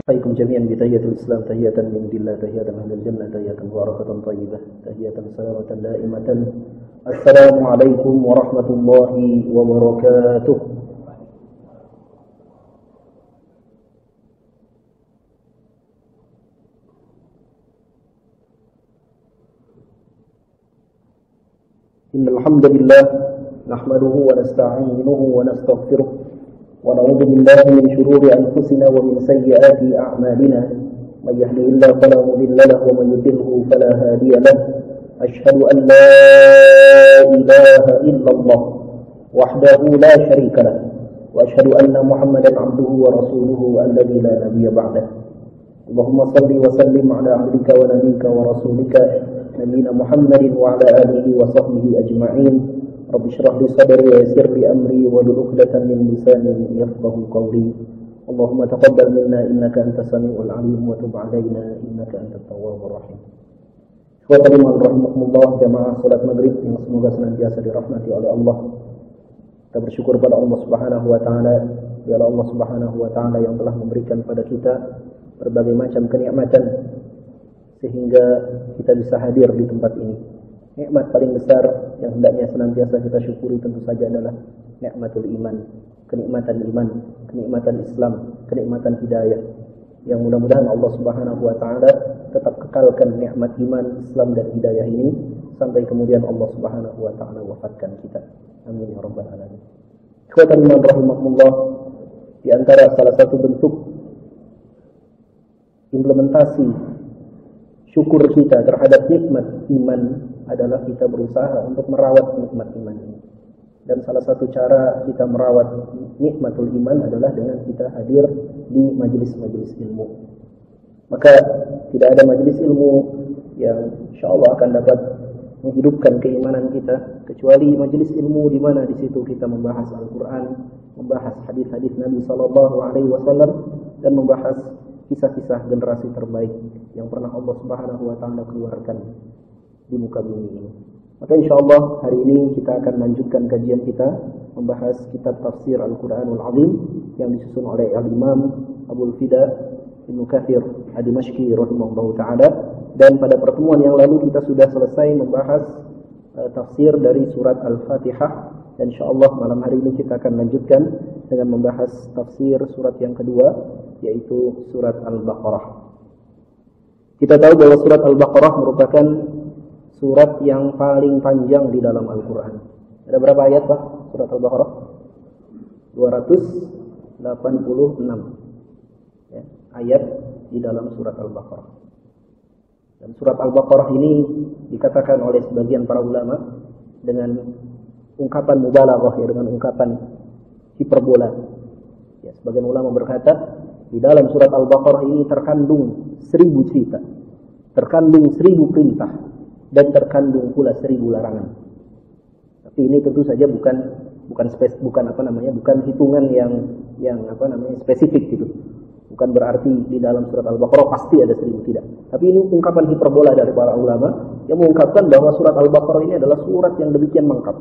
عليكم جميعا بتحية الإسلام تحية من عند الله تحية أهل الجنة تحية مباركة طيبة تحية سلامة دائمة. السلام عليكم ورحمة الله وبركاته. إن الحمد لله نحمده ونستعينه ونستغفره ونعوذ بالله من شرور أنفسنا ومن سيئات أعمالنا. من يهده الله فلا مضل له ومن يضلله فلا هادي له. أشهد أن لا إله إلا الله وحده لا شريك له وأشهد أن محمدا عبده ورسوله الذي لا نبي بعده. اللهم صل وسلم على عبدك ونبيك ورسولك نبينا محمد وعلى آله وصحبه أجمعين. رب اشرح لي صدري ويسر لي أمري واحلل عقدة من لساني يفقهوا قولي. اللهم تقبل منا إنك أنت السميع العليم وتب علينا إنك أنت التواب الرحيم. Ikhwani rahimakumullah, jamaah salat maghrib yang semoga senantiasa dirahmati oleh Allah. Kita bersyukur pada Allah Subhanahu wa taala, ya Allah Subhanahu wa taala yang telah memberikan pada kita berbagai macam kenikmatan sehingga kita bisa hadir di tempat ini. Nikmat paling besar yang hendaknya senantiasa kita syukuri tentu saja adalah nikmatul iman, kenikmatan iman, kenikmatan Islam, kenikmatan hidayah. Yang mudah-mudahan Allah Subhanahu wa taala tetap kekalkan nikmat iman, Islam dan hidayah ini sampai kemudian Allah Subhanahu wa taala wafatkan kita. Amin ya rabbal alamin. Ikhwatan iman rahimakumullah, di antara salah satu bentuk implementasi syukur kita terhadap nikmat iman adalah kita berusaha untuk merawat nikmat iman ini. Dan salah satu cara kita merawat nikmatul iman adalah dengan kita hadir di majelis-majelis ilmu. Maka tidak ada majelis ilmu yang insyaallah akan dapat menghidupkan keimanan kita kecuali majelis ilmu di mana di situ kita membahas Al-Qur'an, membahas hadis-hadis Nabi sallallahu alaihi wasallam dan membahas kisah-kisah generasi terbaik yang pernah Allah Subhanahu wa taala keluarkan di muka bumi ini. Maka insyaallah hari ini kita akan lanjutkan kajian kita membahas kitab tafsir Al-Qur'anul Azim yang disusun oleh Al-Imam Abul Fida Ibnu Katsir Ad-Dimashqi rahimahullahu taala. Dan pada pertemuan yang lalu kita sudah selesai membahas tafsir dari surat Al-Fatihah, dan insyaallah malam hari ini kita akan lanjutkan dengan membahas tafsir surat yang kedua, yaitu surat Al-Baqarah. Kita tahu bahwa surat Al-Baqarah merupakan surat yang paling panjang di dalam Al-Quran. Ada berapa ayat Pak surat Al-Baqarah? 286 ya, ayat di dalam surat Al-Baqarah. Dan surat Al-Baqarah ini dikatakan oleh sebagian para ulama dengan ungkapan mubalaghah, ya, dengan ungkapan hiperbola. Ya, sebagian ulama berkata di dalam surat Al-Baqarah ini terkandung 1000 cerita, terkandung 1000 perintah, dan terkandung pula 1000 larangan. Tapi ini tentu saja bukan hitungan yang spesifik gitu. Bukan berarti di dalam surat Al-Baqarah pasti ada 1000, tidak. Tapi ini ungkapan hiperbola dari para ulama yang mengungkapkan bahwa surat Al-Baqarah ini adalah surat yang demikian lengkap.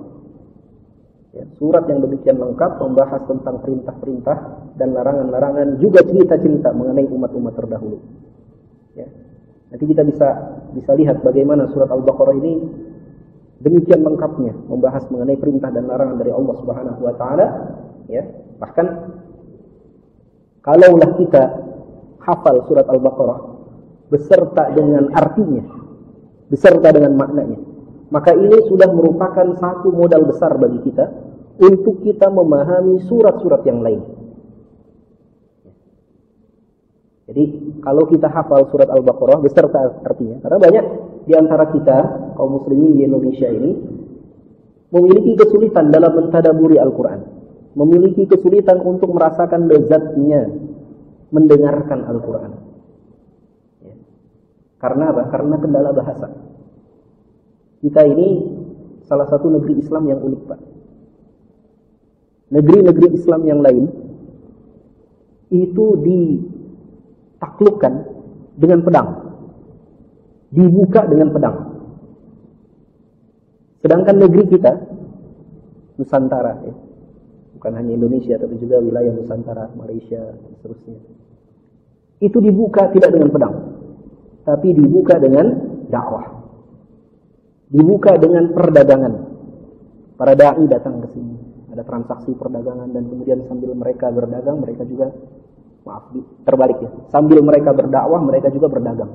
Ya, surat yang demikian lengkap membahas tentang perintah-perintah dan larangan-larangan, juga cerita-cerita mengenai umat-umat terdahulu. Ya. Nanti kita bisa lihat bagaimana surat Al-Baqarah ini demikian lengkapnya membahas mengenai perintah dan larangan dari Allah Subhanahu wa taala, ya. Bahkan kalaulah kita hafal surat Al-Baqarah beserta dengan artinya, beserta dengan maknanya, maka ini sudah merupakan satu modal besar bagi kita untuk kita memahami surat-surat yang lain. Jadi kalau kita hafal surat Al-Baqarah beserta artinya, karena banyak di antara kita kaum muslimin di Indonesia ini memiliki kesulitan dalam mentadaburi Al-Quran, memiliki kesulitan untuk merasakan lezatnya mendengarkan Al-Quran. Ya. Karena apa? Karena kendala bahasa. Kita ini salah satu negeri Islam yang unik, Pak. Negeri-negeri Islam yang lain itu ditaklukkan dengan pedang, dibuka dengan pedang. Sedangkan negeri kita, Nusantara, ya, bukan hanya Indonesia tapi juga wilayah Nusantara, Malaysia dan seterusnya, itu dibuka tidak dengan pedang, tapi dibuka dengan dakwah. Dibuka dengan perdagangan. Para dai datang ke sini, ada transaksi perdagangan, dan kemudian sambil mereka berdagang, mereka juga terbalik ya. Sambil mereka berdakwah, mereka juga berdagang.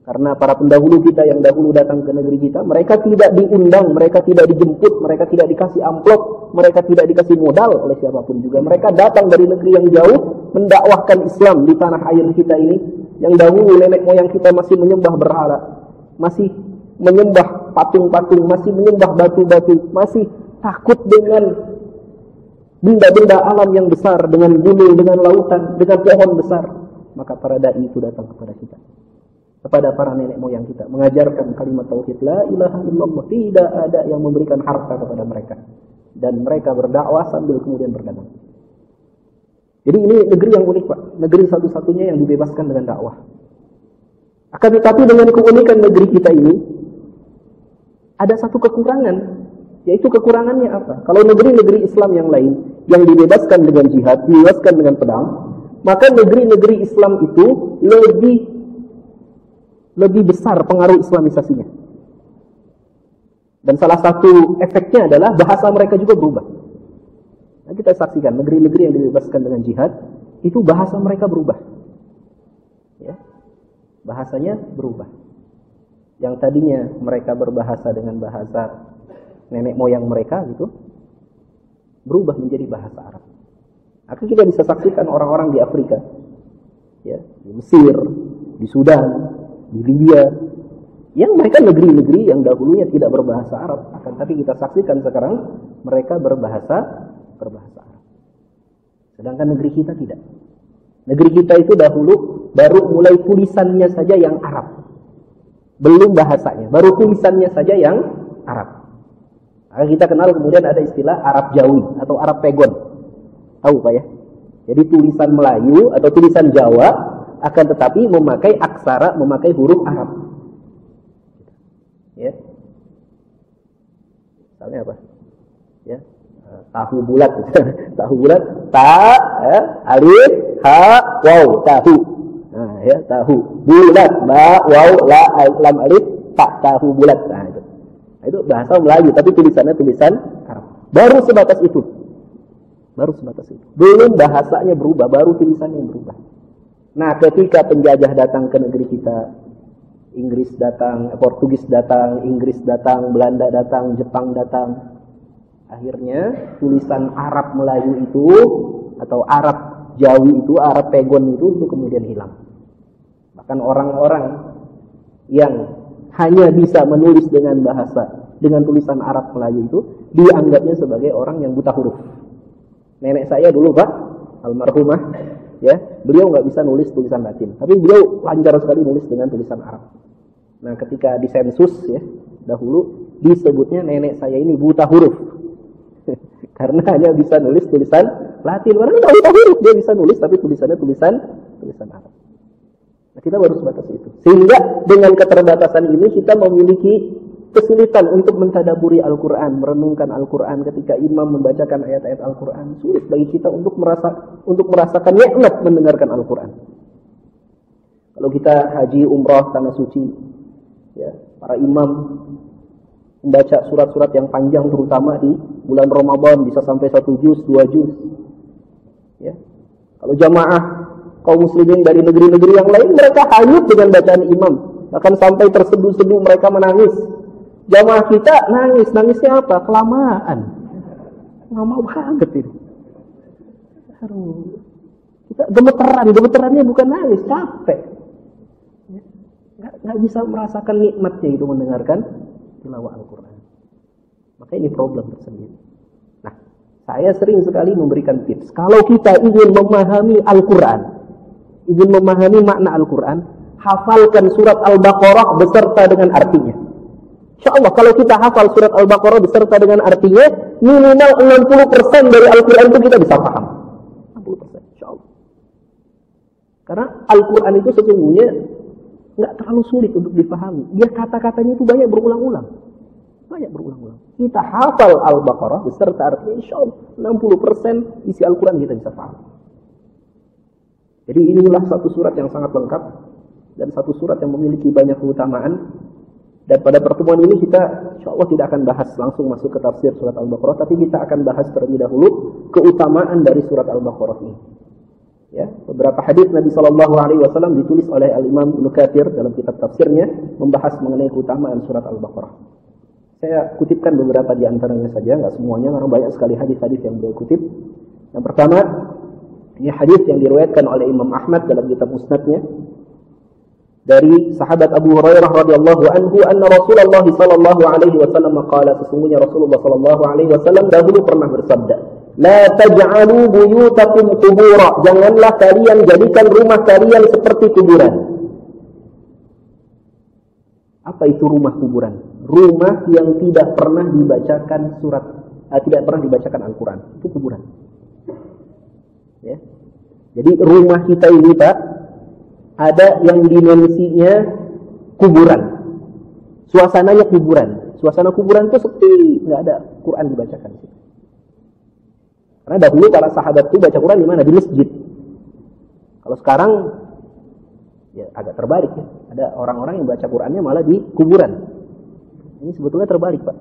Karena para pendahulu kita yang dahulu datang ke negeri kita, mereka tidak diundang, mereka tidak dijemput, mereka tidak dikasih amplop, mereka tidak dikasih modal oleh siapapun juga. Mereka datang dari negeri yang jauh mendakwahkan Islam di tanah air kita ini. Yang dahulu nenek moyang kita masih menyembah berhala, masih menyembah patung-patung, masih menyembah batu-batu, masih takut dengan benda-benda alam yang besar, dengan gunung, dengan lautan, dengan pohon besar. Maka para dai itu datang kepada kita, kepada para nenek moyang kita, mengajarkan kalimat tauhid, la ilaha illallah. Tidak ada yang memberikan harta kepada mereka, dan mereka berdakwah sambil kemudian berdagang. Jadi ini negeri yang unik, Pak. Negeri satu-satunya yang dibebaskan dengan dakwah. Akan tetapi dengan keunikan negeri kita ini, ada satu kekurangan, yaitu kekurangannya apa? Kalau negeri-negeri Islam yang lain yang dibebaskan dengan jihad, dibebaskan dengan pedang, maka negeri-negeri Islam itu lebih besar pengaruh islamisasinya. Dan salah satu efeknya adalah bahasa mereka juga berubah. Nah, kita saksikan negeri-negeri yang dibebaskan dengan jihad, itu bahasa mereka berubah. Ya, bahasanya berubah. Yang tadinya mereka berbahasa dengan bahasa nenek moyang mereka gitu, berubah menjadi bahasa Arab. Maka kita bisa saksikan orang-orang di Afrika, ya, di Mesir, di Sudan, di Libya, yang mereka negeri-negeri yang dahulunya tidak berbahasa Arab, akan tapi kita saksikan sekarang mereka berbahasa Arab. Sedangkan negeri kita tidak. Negeri kita itu dahulu baru mulai tulisannya saja yang Arab, belum bahasanya, baru tulisannya saja yang Arab. Maka kita kenal kemudian ada istilah Arab Jawi atau Arab Pegon. Tahu Pak ya? Jadi tulisan Melayu atau tulisan Jawa, akan tetapi memakai aksara, memakai huruf Arab. Ya. Misalnya apa? Ya. Tahu bulat. Tahu bulat, ta, ya, alif, ha, waw, tahu. Nah, ya, tahu. Bulat, ba, waw, la, lam, alif, ta, tahu bulat. Nah, itu bahasa Melayu, tapi tulisannya tulisan Arab. Baru sebatas itu. Belum bahasanya berubah, baru tulisannya berubah. Nah, ketika penjajah datang ke negeri kita, Inggris datang, Portugis datang, Inggris datang, Belanda datang, Jepang datang, akhirnya tulisan Arab Melayu itu atau Arab Jawi itu, Arab Pegon itu kemudian hilang. Bahkan orang-orang yang hanya bisa menulis dengan tulisan Arab Melayu itu dianggapnya sebagai orang yang buta huruf. Nenek saya dulu Pak, almarhumah, ya, beliau nggak bisa nulis tulisan Latin, tapi beliau lancar sekali nulis dengan tulisan Arab. Nah, ketika di sensus ya, dahulu disebutnya nenek saya ini buta huruf. Karena hanya bisa nulis tulisan Latin. Karena tidak buta huruf, dia bisa nulis tapi tulisannya tulisan Arab. Nah, kita baru sebatas itu. Sehingga dengan keterbatasan ini kita memiliki kesulitan untuk mentadaburi Al-Quran, merenungkan Al-Quran ketika imam membacakan ayat-ayat Al-Quran. Sulit bagi kita untuk merasakan nikmat mendengarkan Al-Quran. Kalau kita haji, umrah, tanah suci, ya, para imam membaca surat-surat yang panjang, terutama di bulan Ramadan bisa sampai 1 juz, 2 juz. Ya. Kalau jamaah kaum muslimin dari negeri-negeri yang lain, mereka hanyut dengan bacaan imam, bahkan sampai terseduh-seduh mereka menangis. Jamaah kita nangisnya apa? Kelamaan. Lama banget ini. Kita gemeterannya bukan nangis, capek. Nggak bisa merasakan nikmatnya itu mendengarkan tilawah Al-Quran. Maka ini problem tersendiri. Nah, saya sering sekali memberikan tips. Kalau kita ingin memahami Al-Quran, ingin memahami makna Al-Quran, hafalkan surat Al-Baqarah beserta dengan artinya. InsyaAllah kalau kita hafal surat Al-Baqarah beserta dengan artinya, minimal 60% dari Al-Quran itu kita bisa paham. 60%, insyaAllah. Karena Al-Quran itu sesungguhnya nggak terlalu sulit untuk dipahami. Dia kata-katanya itu banyak berulang-ulang. Kita hafal Al-Baqarah beserta artinya, insyaAllah 60% isi Al-Quran kita bisa paham. Jadi inilah satu surat yang sangat lengkap dan satu surat yang memiliki banyak keutamaan. Dan pada pertemuan ini kita insyaallah tidak akan bahas langsung masuk ke tafsir surat Al-Baqarah, tapi kita akan bahas terlebih dahulu keutamaan dari surat Al-Baqarah ini. Ya, beberapa hadis Nabi Shallallahu Alaihi Wasallam ditulis oleh Al-Imam Ibnu Katsir dalam kitab tafsirnya membahas mengenai keutamaan surat Al-Baqarah. Saya kutipkan beberapa di antaranya saja, nggak semuanya, karena banyak sekali hadis-hadis yang beliau kutip. Yang pertama, ini hadis yang diriwayatkan oleh Imam Ahmad dalam kitab Musnadnya dari sahabat Abu Hurairah radhiyallahu anhu, anna Rasulullah sallallahu alaihi wasallam qala, sesungguhnya Rasulullah sallallahu alaihi wasallam dahulu pernah bersabda, la taj'alu buyutakum qubura, janganlah kalian jadikan rumah kalian seperti kuburan. Apa itu rumah kuburan? Rumah yang tidak pernah dibacakan tidak pernah dibacakan Al-Quran, itu kuburan. Ya. Jadi rumah kita ini Pak, ada yang dimensinya kuburan, suasananya kuburan. Suasana kuburan itu sepi, nggak ada Quran dibacakan. Karena dahulu para sahabat itu baca Quran di mana? Di masjid. Kalau sekarang ya agak terbalik ya. Ada orang-orang yang baca Qurannya malah di kuburan. Ini sebetulnya terbalik Pak.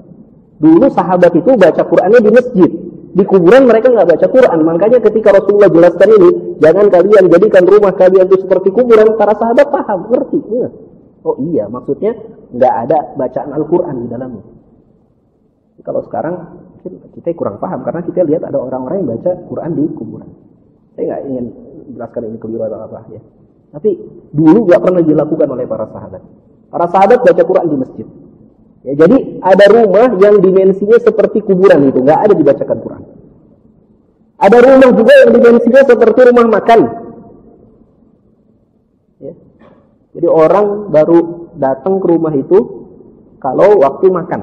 Dulu sahabat itu baca Qurannya di masjid. Di kuburan mereka nggak baca Quran. Makanya ketika Rasulullah jelaskan ini, jangan kalian jadikan rumah kalian itu seperti kuburan, para sahabat paham, ngerti. Ya. Oh iya, maksudnya nggak ada bacaan Al-Quran di dalamnya. Kalau sekarang kita kurang paham karena kita lihat ada orang-orang yang baca Quran di kuburan. Saya nggak ingin jelaskan ini keliru atau apa ya. Tapi dulu nggak pernah dilakukan oleh para sahabat. Para sahabat baca Quran di masjid. Ya, jadi ada rumah yang dimensinya seperti kuburan itu, nggak ada dibacakan Quran. Ada rumah juga yang dimensinya seperti rumah makan. Ya. Jadi orang baru datang ke rumah itu kalau waktu makan.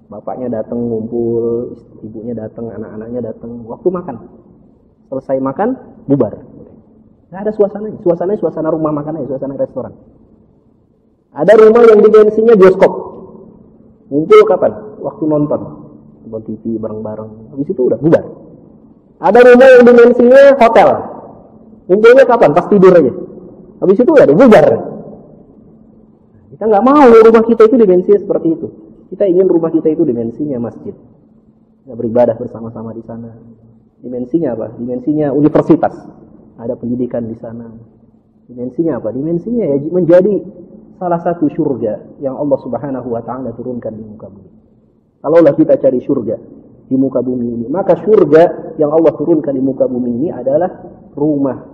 Bapaknya datang ngumpul, ibunya datang, anak-anaknya datang, waktu makan. Selesai makan, bubar. Nggak ada suasananya. Suasananya suasana rumah makan aja, suasana restoran. Ada rumah yang dimensinya bioskop. Ngumpul kapan? Waktu nonton TV bareng-bareng. Habis itu udah bubar. Ada rumah yang dimensinya hotel. Ngumpulnya kapan? Pas tidur aja. Habis itu udah bubar. Kita nggak mau rumah kita itu dimensinya seperti itu. Kita ingin rumah kita itu dimensinya masjid. Kita beribadah bersama-sama di sana. Dimensinya apa? Dimensinya universitas. Ada pendidikan di sana. Dimensinya apa? Dimensinya ya menjadi salah satu surga yang Allah Subhanahu wa taala turunkan di muka bumi. Kalaulah kita cari surga di muka bumi ini, maka surga yang Allah turunkan di muka bumi ini adalah rumah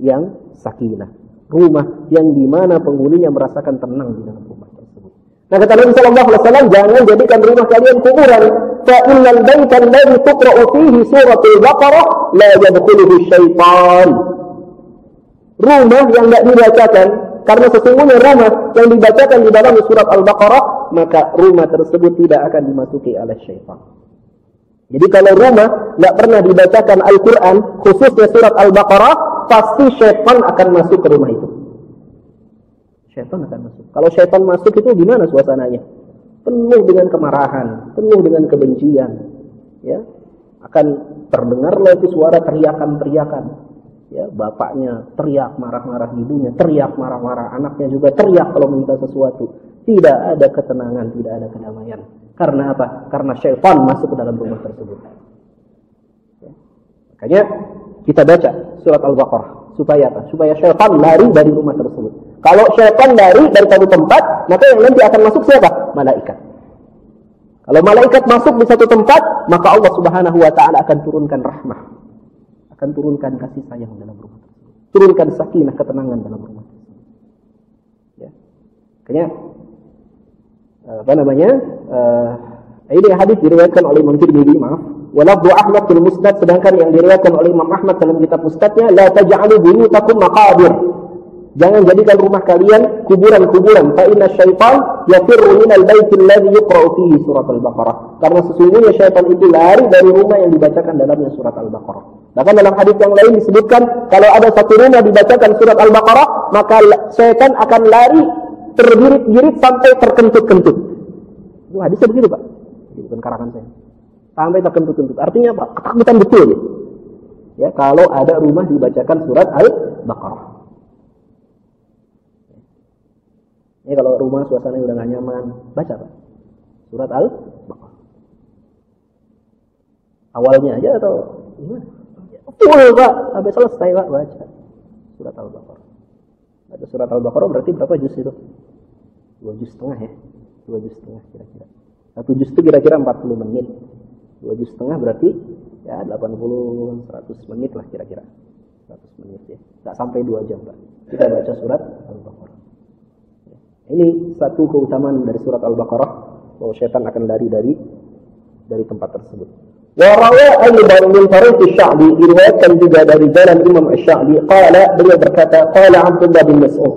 yang sakinah, rumah yang di mana penghuninya merasakan tenang di dalam rumah tersebut. Nah, kata Nabi sallallahu alaihi wasallam, jangan jadikan rumah kalian kuburan. Fa innal baita alladhi tuqra'u fihi suratul Baqarah la yadkhuluhu syaitan. Rumah yang enggak dibacakan, karena sesungguhnya rumah yang dibacakan di dalam surat Al-Baqarah, maka rumah tersebut tidak akan dimasuki oleh syaitan. Jadi kalau rumah nggak pernah dibacakan Al-Quran, khususnya surat Al-Baqarah, pasti syaitan akan masuk ke rumah itu. Syaitan akan masuk. Kalau syaitan masuk itu gimana suasananya? Penuh dengan kemarahan, penuh dengan kebencian. Ya, akan terdengar lagi suara teriakan-teriakan. Ya, bapaknya teriak marah-marah, ibunya teriak marah-marah, anaknya juga teriak kalau minta sesuatu. Tidak ada ketenangan, tidak ada kedamaian. Karena apa? Karena syaitan masuk ke dalam rumah tersebut. Ya. Makanya kita baca surat Al-Baqarah supaya apa? Supaya syaitan lari dari rumah tersebut. Kalau syaitan lari dari satu tempat, maka yang nanti akan masuk siapa? Malaikat. Kalau malaikat masuk di satu tempat, maka Allah Subhanahu wa taala akan turunkan rahmah. Akan turunkan kasih sayang dalam rumah tersebut. Turunkan sakinah, ketenangan dalam rumah tersebut. Ya. Makanya ini hadis diriwayatkan oleh Imam Tirmidzi, walafdu Ahmad fil Musnad, sedangkan yang diriwayatkan oleh Imam Ahmad dalam kitab Musnadnya, la taj'alu buyutakum maqabir. Jangan jadikan rumah kalian kuburan-kuburan. Fa inna syaitan yafirru minal baiti alladhi yuqra'u fihi surat Al-Baqarah. Karena sesungguhnya syaitan itu lari dari rumah yang dibacakan dalamnya surat Al-Baqarah. Bahkan dalam hadis yang lain disebutkan, kalau ada satu rumah dibacakan surat Al-Baqarah, maka syaitan akan lari terbirit-birit sampai terkentut-kentut. Itu hadisnya begitu, Pak. Bukan karangan saya. Sampai terkentut-kentut. Artinya apa? Ketakutan betul. Ya, kalau ada rumah dibacakan surat Al-Baqarah. Ini kalau rumah suasana udah nggak nyaman, baca Pak surat Al-Baqarah. Awalnya aja atau gimana? Full Pak, sampai selesai Pak baca surat Al-Baqarah. Baca surat Al-Baqarah berarti berapa juz itu? 2 juz setengah ya. 2 juz setengah kira-kira. 1 juz itu kira-kira 40 menit. 2 juz setengah berarti ya 80 100 menit lah kira-kira. 100 menit ya. Enggak sampai 2 jam Pak. Kita baca surat Al-Baqarah. Ini satu keutamaan dari surat Al-Baqarah, bahwa syaitan akan lari dari tempat tersebut. Wa rawa aidan min tariq Asy-Sya'bi, diriwayatkan juga dari jalan Imam Asy-Sya'bi, beliau berkata, qala Abdullah bin Mas'ud.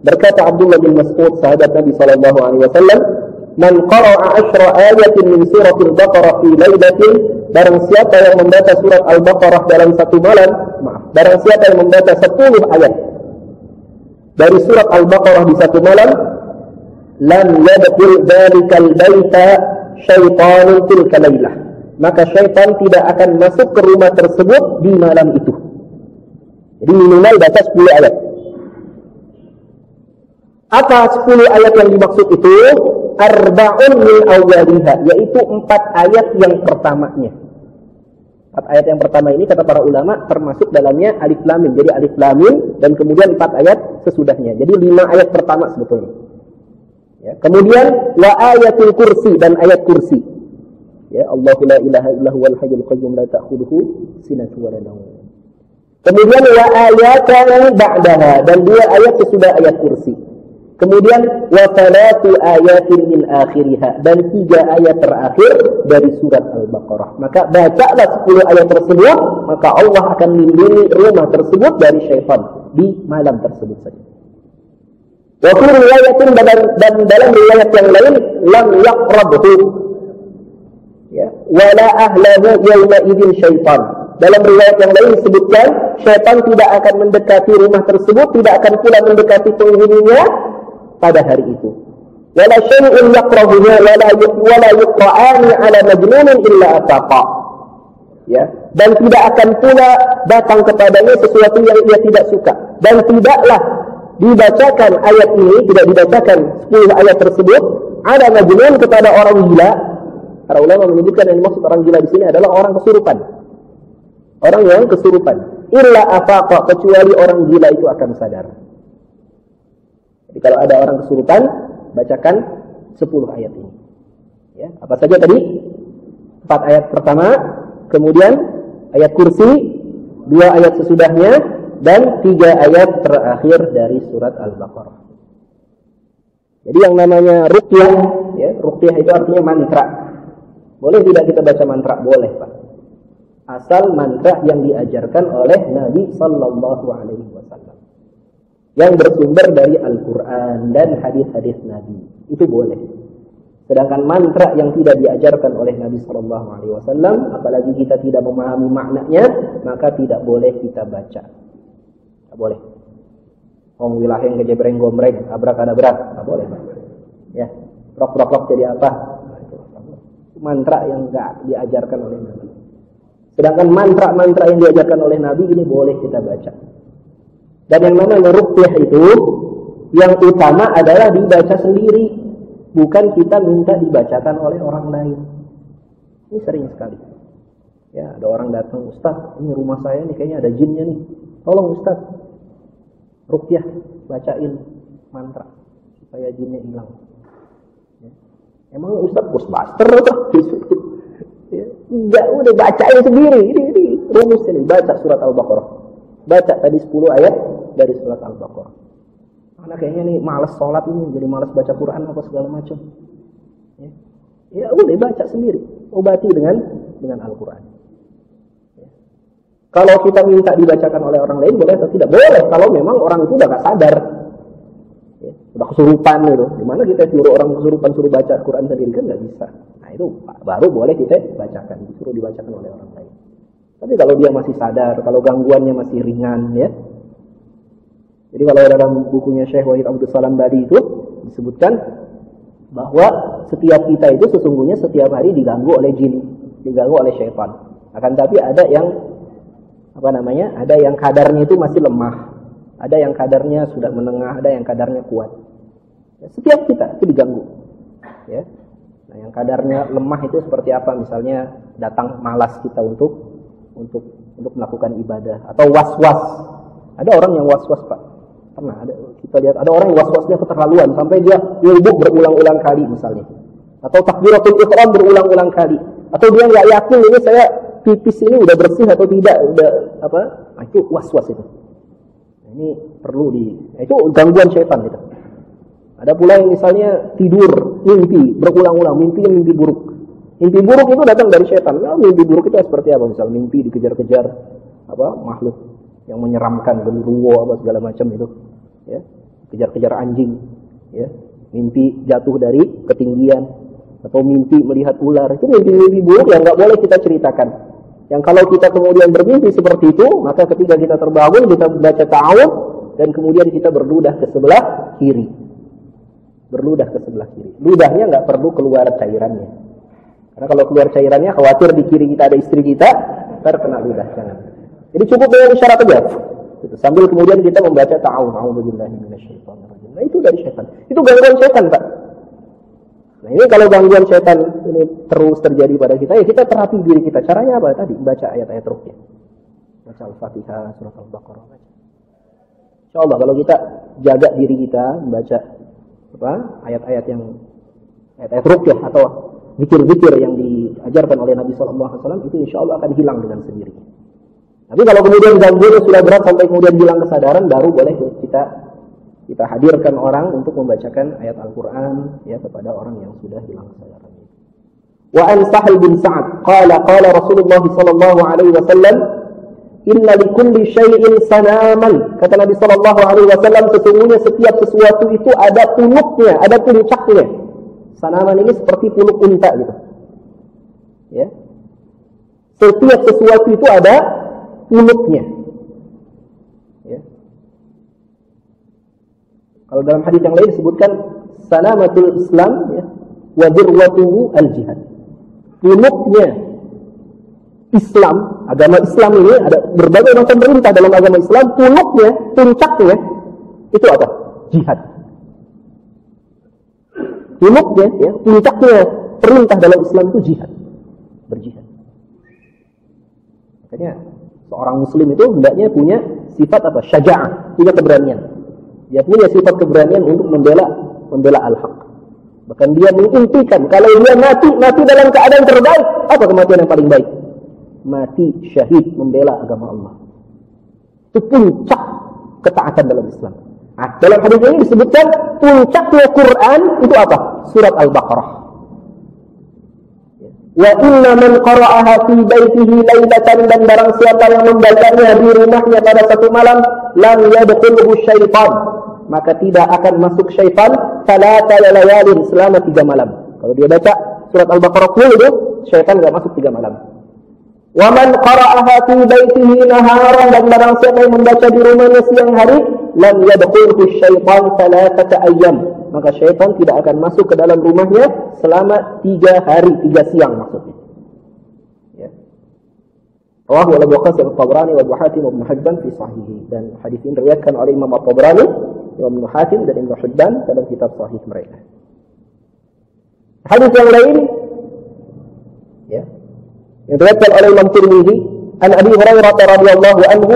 Berkata Abdullah bin Mas'ud, sahabat Nabi sallallahu alaihi wasallam, man qara'a 10 ayatin min suratil Baqarah fi lailatin, barang siapa yang membaca surat Al-Baqarah dalam satu malam, barang siapa yang membaca 10 ayat dari surat Al-Baqarah di satu malam, lam yadkhul dzalikal baita syaitanun tilka lailah, maka syaitan tidak akan masuk ke rumah tersebut di malam itu. Jadi minimal baca 10 ayat. Apa 10 ayat yang dimaksud itu? Arba'un min awwaliha, yaitu 4 ayat yang pertamanya. 4 ayat yang pertama ini kata para ulama termasuk dalamnya alif lam mim. Jadi alif lam mim dan kemudian 4 ayat sesudahnya. Jadi 5 ayat pertama sebetulnya. Ya, kemudian wa ayatul kursi dan ayat kursi. Ya, Allahu la ilaha illa huwal hayyul qayyum la ta'khudhuhu sinatun wa la nawm. Kemudian wa ayatan ba'daha, dan 2 ayat sesudah ayat kursi. Kemudian wa salatu ayatin min akhiriha, dan 3 ayat terakhir dari surat Al-Baqarah. Maka bacalah 10 ayat tersebut, maka Allah akan melindungi rumah tersebut dari syaitan di malam tersebut saja. Wa fi riwayatin, dan dalam riwayat yang lain, lam yaqrabhu, ya, wala ahlahu yawma idzin syaitan. Dalam riwayat yang lain disebutkan syaitan tidak akan mendekati rumah tersebut, tidak akan pula mendekati penghuninya pada hari itu. Wala syai'un yaqrabuhu wala yuqra'ani 'ala majnunin illa ataqa. Ya, dan tidak akan pula datang kepadanya sesuatu yang ia tidak suka, dan tidaklah dibacakan ayat ini, tidak dibacakan 10 ayat tersebut ada majnun kepada orang gila. Para ulama menyebutkan yang dimaksud orang gila di sini adalah orang kesurupan. Orang yang kesurupan. Illa afaqa, kecuali orang gila itu akan sadar. Jadi kalau ada orang kesurupan, bacakan 10 ayat ini. Ya, apa saja tadi? 4 ayat pertama, kemudian ayat kursi, 2 ayat sesudahnya, dan 3 ayat terakhir dari surat Al-Baqarah. Jadi yang namanya ruqyah, ya, ruqyah itu artinya mantra. Boleh tidak kita baca mantra? Boleh Pak. Asal mantra yang diajarkan oleh Nabi Sallallahu Alaihi Wasallam, yang bersumber dari Al-Quran dan hadis-hadis Nabi, itu boleh. Sedangkan mantra yang tidak diajarkan oleh Nabi Sallallahu Alaihi Wasallam, apalagi kita tidak memahami maknanya, maka tidak boleh kita baca. Tidak boleh. Om wilaheng kejebreng gombreng, abrak-adabrak, tidak boleh Pak. Ya, rok-rok jadi apa? Mantra yang enggak diajarkan oleh Nabi. Sedangkan mantra-mantra yang diajarkan oleh Nabi ini boleh kita baca. Dan yang namanya ruqyah itu yang utama adalah dibaca sendiri, bukan kita minta dibacakan oleh orang lain. Ini sering sekali. Ya, ada orang datang, Ustaz, ini rumah saya nih kayaknya ada jinnya nih. Tolong Ustaz, ruqyah, bacain mantra supaya jinnya hilang. Ya. Emang Ustaz Ghostbuster atau? Ya, enggak, udah bacain sendiri. Ini rumus ini, baca surat Al-Baqarah. Baca tadi 10 ayat dari surat Al-Baqarah. Karena kayaknya nih malas sholat ini, jadi malas baca Quran apa segala macam. Ya udah baca sendiri, obati dengan Al-Quran. Ya. Kalau kita minta dibacakan oleh orang lain boleh atau tidak? Boleh, kalau memang orang itu udah gak sadar. Ya, udah kesurupan gitu. Gimana kita suruh orang kesurupan suruh baca Quran sendiri, kan nggak bisa. Nah itu baru boleh kita bacakan, disuruh dibacakan oleh orang lain. Tapi kalau dia masih sadar, kalau gangguannya masih ringan, ya. Jadi kalau dalam bukunya Syekh Wahid Abdul Salam Badi itu disebutkan bahwa setiap kita itu sesungguhnya setiap hari diganggu oleh jin, diganggu oleh syaitan. Akan tapi ada yang ada yang kadarnya itu masih lemah, ada yang kadarnya sudah menengah, ada yang kadarnya kuat. Ya, setiap kita itu diganggu. Ya. Nah, yang kadarnya lemah itu seperti apa? Misalnya datang malas kita untuk melakukan ibadah atau was-was. Ada orang yang was-was, Pak. Pernah ada kita lihat ada orang yang was-wasnya keterlaluan sampai dia nyubuk berulang-ulang kali misalnya. Atau takbiratul ihram berulang-ulang kali. Atau dia enggak yakin ini saya pipis ini udah bersih atau tidak, Nah, itu was-was itu. Nah, ini perlu itu gangguan syaitan gitu. Ada pula yang misalnya tidur, mimpi berulang-ulang, mimpinya mimpi buruk. Mimpi buruk itu datang dari syaitan. Nah, mimpi buruk itu seperti apa? Misal mimpi dikejar-kejar makhluk yang menyeramkan, genderuwo segala macam itu, ya. Kejar-kejar anjing, ya. Mimpi jatuh dari ketinggian atau mimpi melihat ular. Itu mimpi-mimpi buruk yang enggak boleh kita ceritakan. Yang kalau kita kemudian bermimpi seperti itu, maka ketika kita terbangun kita baca ta'awudz dan kemudian kita berludah ke sebelah kiri. Berludah ke sebelah kiri. Ludahnya enggak perlu keluar cairannya. Karena kalau keluar cairannya khawatir di kiri kita ada istri kita, terkena ludah. Jangan. Jadi cukup dengan isyarat aja. Gitu. Sambil kemudian kita membaca a'udzubillahi minasyaitonirrajim. Nah, itu dari syaitan. Itu gangguan syaitan, Pak. Nah, ini kalau gangguan syaitan ini terus terjadi pada kita, ya kita terapi diri kita. Caranya apa? Tadi baca ayat-ayat ruqyah. Baca Al-Fatihah, surat Al-Baqarah. Insyaallah kalau kita jaga diri kita membaca ayat-ayat ruqyah atau zikir-zikir yang diajarkan oleh Nabi SAW, itu insya Allah akan hilang dengan sendirinya. Tapi kalau kemudian gangguan sudah berat sampai kemudian hilang kesadaran, baru boleh kita hadirkan orang untuk membacakan ayat Al-Quran ya kepada orang yang sudah hilang kesadaran. Wa an Sahal bin Sa'ad qala Rasulullah sallallahu alaihi wasallam, inna likulli syai'in sanaman. Kata Nabi sallallahu alaihi wasallam, sesungguhnya setiap sesuatu itu ada punuknya, ada puncaknya. Sanaman ini seperti punuk unta gitu. Ya. Setiap sesuatu itu ada punuknya. Ya. Kalau dalam hadis yang lain disebutkan sanamatul Islam ya, wa dirwatuhu al-jihad. Punuknya Islam, agama Islam ini ada berbagai macam perintah dalam agama Islam, punuknya, puncaknya itu apa? Jihad. Punuknya, ya, puncaknya perintah dalam Islam itu jihad, berjihad. Makanya seorang Muslim itu hendaknya punya sifat apa? Syaja'ah, punya keberanian. Dia punya sifat keberanian untuk membela al-haq. Bahkan dia mengimpikan kalau dia mati dalam keadaan terbaik. Apa kematian yang paling baik? Mati syahid membela agama Allah. Itu puncak ketaatan dalam Islam. Nah, dalam hadis ini disebutkan puncaknya Quran itu apa? Surat Al-Baqarah. Wa inna man qara'aha fi baitihi lailatan, dan barang siapa yang membacanya di rumahnya pada satu malam, lam yadkhulhu syaitan, maka tidak akan masuk syaitan salata layalin, selama 3 malam. Kalau dia baca surat Al-Baqarah full itu, syaitan enggak masuk 3 malam. Wa man qara'aha fi baitihi naharan, dan barang siapa yang membaca di rumahnya siang hari, lam yadkhulhu syaitan salatata ayyam, maka syaitan tidak akan masuk ke dalam rumahnya selama 3 hari, 3 siang maksudnya. Ya. Rawahu Al-Bukhari Al-Tabrani wa Abu Hatim Ibn Hibban fi sahihi, dan hadis ini diriwayatkan oleh Imam At-Tabrani, Ibn Hatim dan Ibn Hibban dalam kitab sahih mereka. Hadis yang lain ya, yang diriwayatkan oleh Imam Tirmidzi an Abi Hurairah radhiyallahu anhu,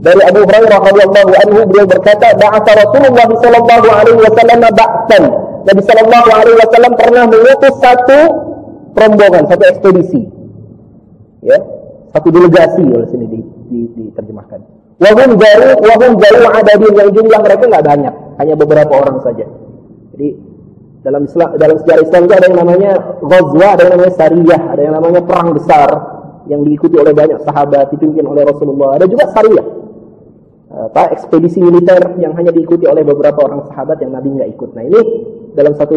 dari Abu Hurairah radhiyallahu anhu, beliau berkata, ba'atha Rasulullah sallallahu alaihi wasallam ba'tan. Nabi sallallahu alaihi wasallam pernah mengutus satu rombongan, satu ekspedisi. Ya, satu delegasi oleh sini diterjemahkan. Wa hum jaru adadin, yang jumlah mereka enggak banyak, hanya beberapa orang saja. Jadi dalam sejarah Islam itu ada yang namanya ghazwa, ada yang namanya sariyah, ada yang namanya perang besar yang diikuti oleh banyak sahabat, dipimpin oleh Rasulullah. Ada juga sariyah, ekspedisi militer yang hanya diikuti oleh beberapa orang sahabat yang Nabi nggak ikut. Nah, ini dalam satu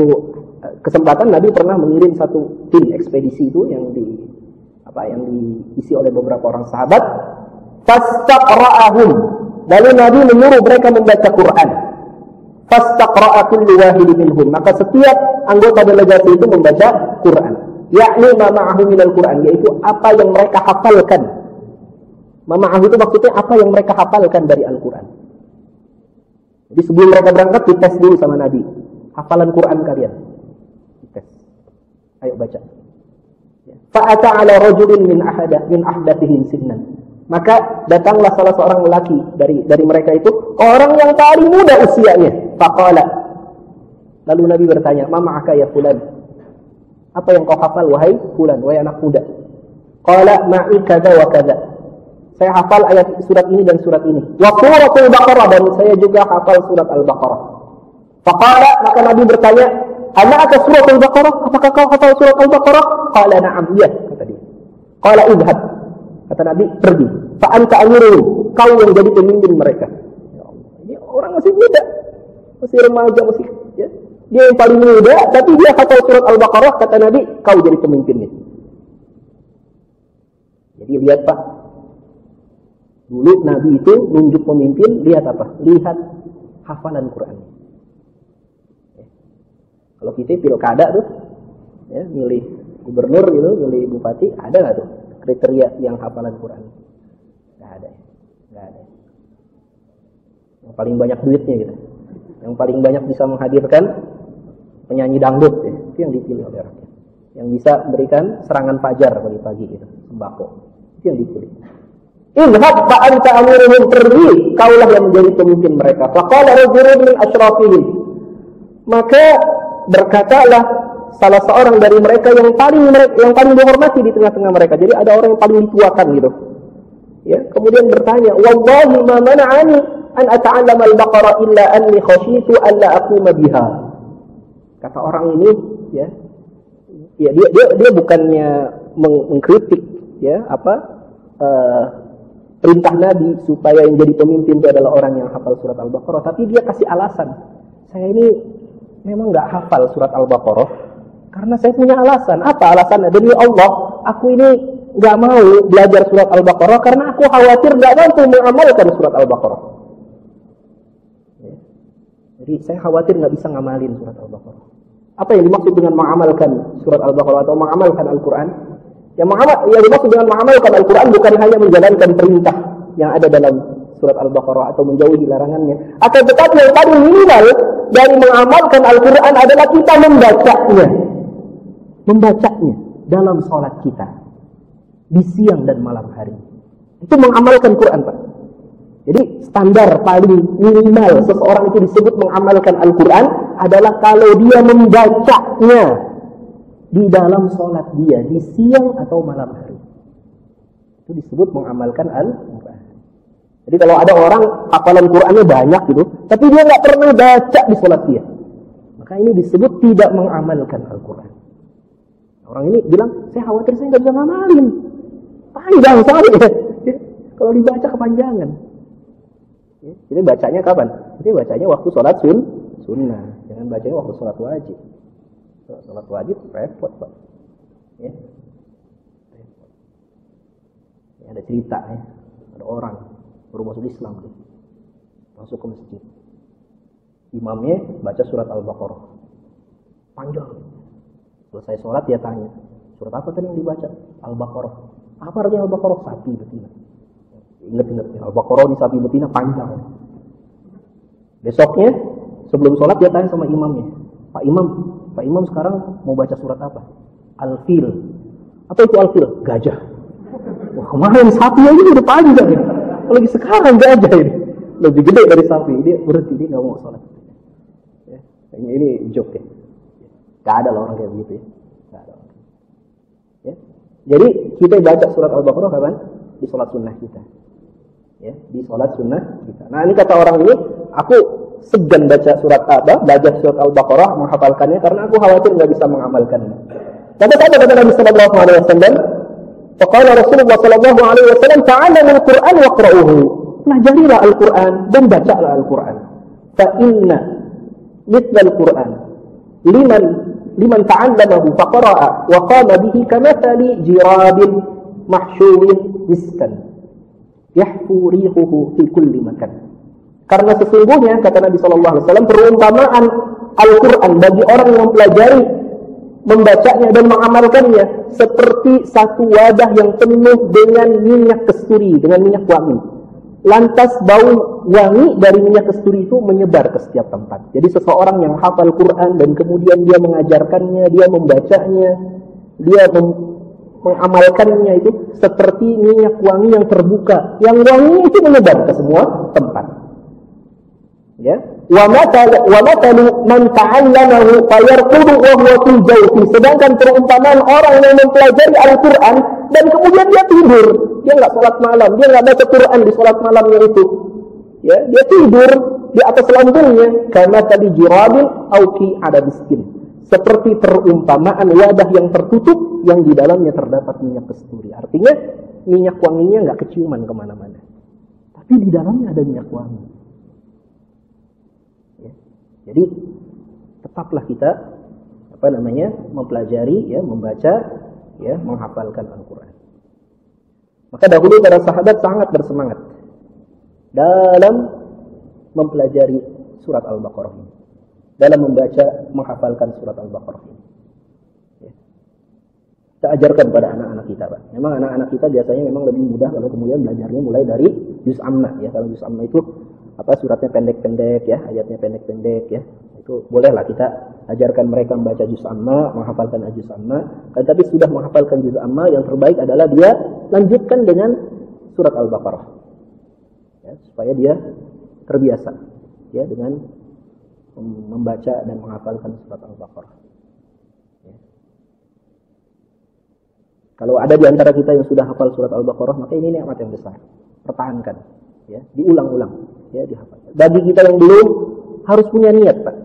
kesempatan Nabi pernah mengirim satu tim ekspedisi itu yang diisi oleh beberapa orang sahabat. Fastaqra'ahum, lalu Nabi menyuruh mereka membaca Quran. Fastaqra'a kullu wahidin minhum, maka setiap anggota delegasi itu membaca Quran. Yakni ma ma'ahu minal Quran, yaitu apa yang mereka hafalkan Mama'ahu itu maksudnya apa yang mereka hafalkan dari Al-Quran. Jadi sebelum mereka berangkat dites dulu sama Nabi. Hafalan Quran kalian. Dites. Ayo baca. Fa'ata ala rajulin min ahdathihim sinnan. Maka datanglah salah seorang lelaki dari mereka itu, orang yang paling muda usianya. Faqala. Lalu Nabi bertanya, "Ma ma'aka ya fulan?" Apa yang kau hafal wahai fulan, wahai anak muda? Qala ma'i kadza wa kadza. Saya hafal ayat surat ini dan surat ini. Wa suratul Baqarah, dan saya juga hafal surat Al-Baqarah. Faqala, maka Nabi bertanya, "Ana'aka suratul Baqarah? Apakah kau hafal surat Al-Baqarah?" Qala na'am, iya, kata dia. Qala idhab. Kata Nabi, pergi. Fa anta amiruhum, kau yang jadi pemimpin mereka. Ya Allah, ini orang masih muda, masih remaja, masih ya. Dia yang paling muda, tapi dia hafal surat Al-Baqarah. Kata Nabi, kau jadi pemimpinnya. Jadi lihat Pak, dulu Nabi itu nunjuk pemimpin, lihat apa? Lihat hafalan Quran. Ya. Kalau kita pilkada tuh, ya, milih gubernur gitu, milih bupati, ada nggak tuh kriteria yang hafalan Quran? Nggak ada, nggak ada. Yang paling banyak duitnya gitu, yang paling banyak bisa menghadirkan penyanyi dangdut, ya, itu yang dipilih oleh rakyat. Yang bisa berikan serangan fajar pagi-pagi gitu, sembako, itu yang dipilih. Idhab fa anta amiruhum, pergi, kaulah yang menjadi pemimpin mereka. Faqala rajulun min asyrafihim, maka berkatalah salah seorang dari mereka yang paling dihormati di tengah-tengah mereka. Jadi ada orang yang paling dituakan gitu. Ya, kemudian bertanya, "Wallahi ma mana'ani an ata'allama al-Baqarah illa anni khasyitu an la aquma biha." Kata orang ini, ya dia bukannya mengkritik, ya perintah Nabi supaya yang jadi pemimpin itu adalah orang yang hafal surat Al-Baqarah, tapi dia kasih alasan. Saya ini memang nggak hafal surat Al-Baqarah karena saya punya alasan. Apa alasannya? Demi Allah, aku ini nggak mau belajar surat Al-Baqarah karena aku khawatir nggak mampu mengamalkan surat Al-Baqarah. Ya. Jadi saya khawatir nggak bisa ngamalin surat Al-Baqarah. Apa yang dimaksud dengan mengamalkan surat Al-Baqarah atau mengamalkan Al-Quran? Yang dimaksud dengan mengamalkan Al-Quran bukan hanya menjalankan perintah yang ada dalam surat Al-Baqarah atau menjauhi larangannya. Akan tetapi yang paling minimal dari mengamalkan Al-Quran adalah kita membacanya dalam sholat kita di siang dan malam hari. Itu mengamalkan Quran, Pak. Jadi standar paling minimal seseorang itu disebut mengamalkan Al-Quran adalah kalau dia membacanya di dalam sholat dia di siang atau malam hari. Itu disebut mengamalkan Al-Quran. Jadi kalau ada orang hafalan Qurannya banyak gitu, tapi dia nggak pernah baca di sholat dia, maka ini disebut tidak mengamalkan Al-Quran. Orang ini bilang, saya khawatir saya nggak bisa ngamalin. Panjang sekali ya. Kalau dibaca kepanjangan. Jadi bacanya kapan? Jadi bacanya waktu sholat sunnah. Jangan bacanya waktu sholat wajib. Sholat wajib repot, Pak. Ya. Repot. Ya, ada cerita ya. Ada orang baru masuk Islam tuh. Masuk ke masjid. Imamnya baca surat Al-Baqarah. Panjang. Selesai sholat dia tanya, surat apa tadi yang dibaca? Al-Baqarah. Apa artinya Al-Baqarah? Sapi betina. Ingat ya, Al-Baqarah di sapi betina panjang. Besoknya sebelum sholat dia tanya sama imamnya, Pak Imam sekarang mau baca surat apa? Al-Fil. Apa itu Al-Fil? Gajah. Wah, kemarin sapi aja udah panjang ya. Lagi sekarang gajah ini lebih gede dari sapi. Dia berhenti, dia nggak mau sholat. Ya, kayaknya ini joke ya. Gak ada lah orang kayak begitu ya. Gak ada. Ya. Jadi kita baca surat Al-Baqarah kapan? Di sholat sunnah kita. Ya, di sholat sunnah kita. Nah ini kata orang ini, aku segan baca surat belajar surat Al-Baqarah, menghafalkannya karena aku khawatir nggak bisa mengamalkannya. Kata Nabi Sallallahu Alaihi Wasallam, faqala Rasulullah Sallallahu Alaihi Wasallam, ta'allamul Quran waqra'uhu. Pelajarilah Al-Quran dan bacalah Al-Quran. Fa inna mithla Al-Quran liman ta'allamahu faqara'a wa qama bihi kamathali jirabin mahsyuwin miskan yahfu rihuhu fi kulli makan. Karena sesungguhnya kata Nabi sallallahu alaihi wasallam perumpamaan Al-Qur'an bagi orang yang mempelajari membacanya dan mengamalkannya seperti satu wadah yang penuh dengan minyak kasturi, dengan minyak wangi. Lantas bau wangi dari minyak kasturi itu menyebar ke setiap tempat. Jadi seseorang yang hafal Quran dan kemudian dia mengajarkannya, dia membacanya, dia mengamalkannya itu seperti minyak wangi yang terbuka, yang wangi itu menyebar ke semua tempat. Ya, wa matalu man ta'allamahu fayarqudu wa huwa fil jawfi. Sedangkan perumpamaan orang yang mempelajari Al-Qur'an dan kemudian dia tidur, dia enggak salat malam, dia enggak baca Quran di salat malamnya itu. Ya, dia tidur di atas lambungnya, karena tadi jirabil auki ada miskin. Seperti perumpamaan wadah yang tertutup yang di dalamnya terdapat minyak kasturi. Artinya minyak wanginya enggak keciuman kemana-mana, tapi di dalamnya ada minyak wangi. Jadi tetaplah kita mempelajari, ya, membaca, ya, menghafalkan Al-Quran. Maka dahulu para sahabat sangat bersemangat dalam mempelajari surat Al-Baqarah, dalam membaca, menghafalkan surat Al-Baqarah. Ya. Kita ajarkan pada anak-anak kita, Pak. Memang anak-anak kita biasanya memang lebih mudah kalau kemudian belajarnya mulai dari juz amma, ya. Kalau juz amma itu suratnya pendek-pendek, ya, ayatnya pendek-pendek, ya. Itu bolehlah kita ajarkan mereka membaca juz amma, menghafalkan juz amma. Tapi sudah menghafalkan juz amma, yang terbaik adalah dia lanjutkan dengan surat Al-Baqarah, ya, supaya dia terbiasa, ya, dengan membaca dan menghafalkan surat Al-Baqarah. Ya. Kalau ada di antara kita yang sudah hafal surat Al-Baqarah, maka ini nikmat yang besar. Pertahankan, ya, diulang-ulang, ya, dihafal. Bagi kita yang belum, harus punya niat, Pak.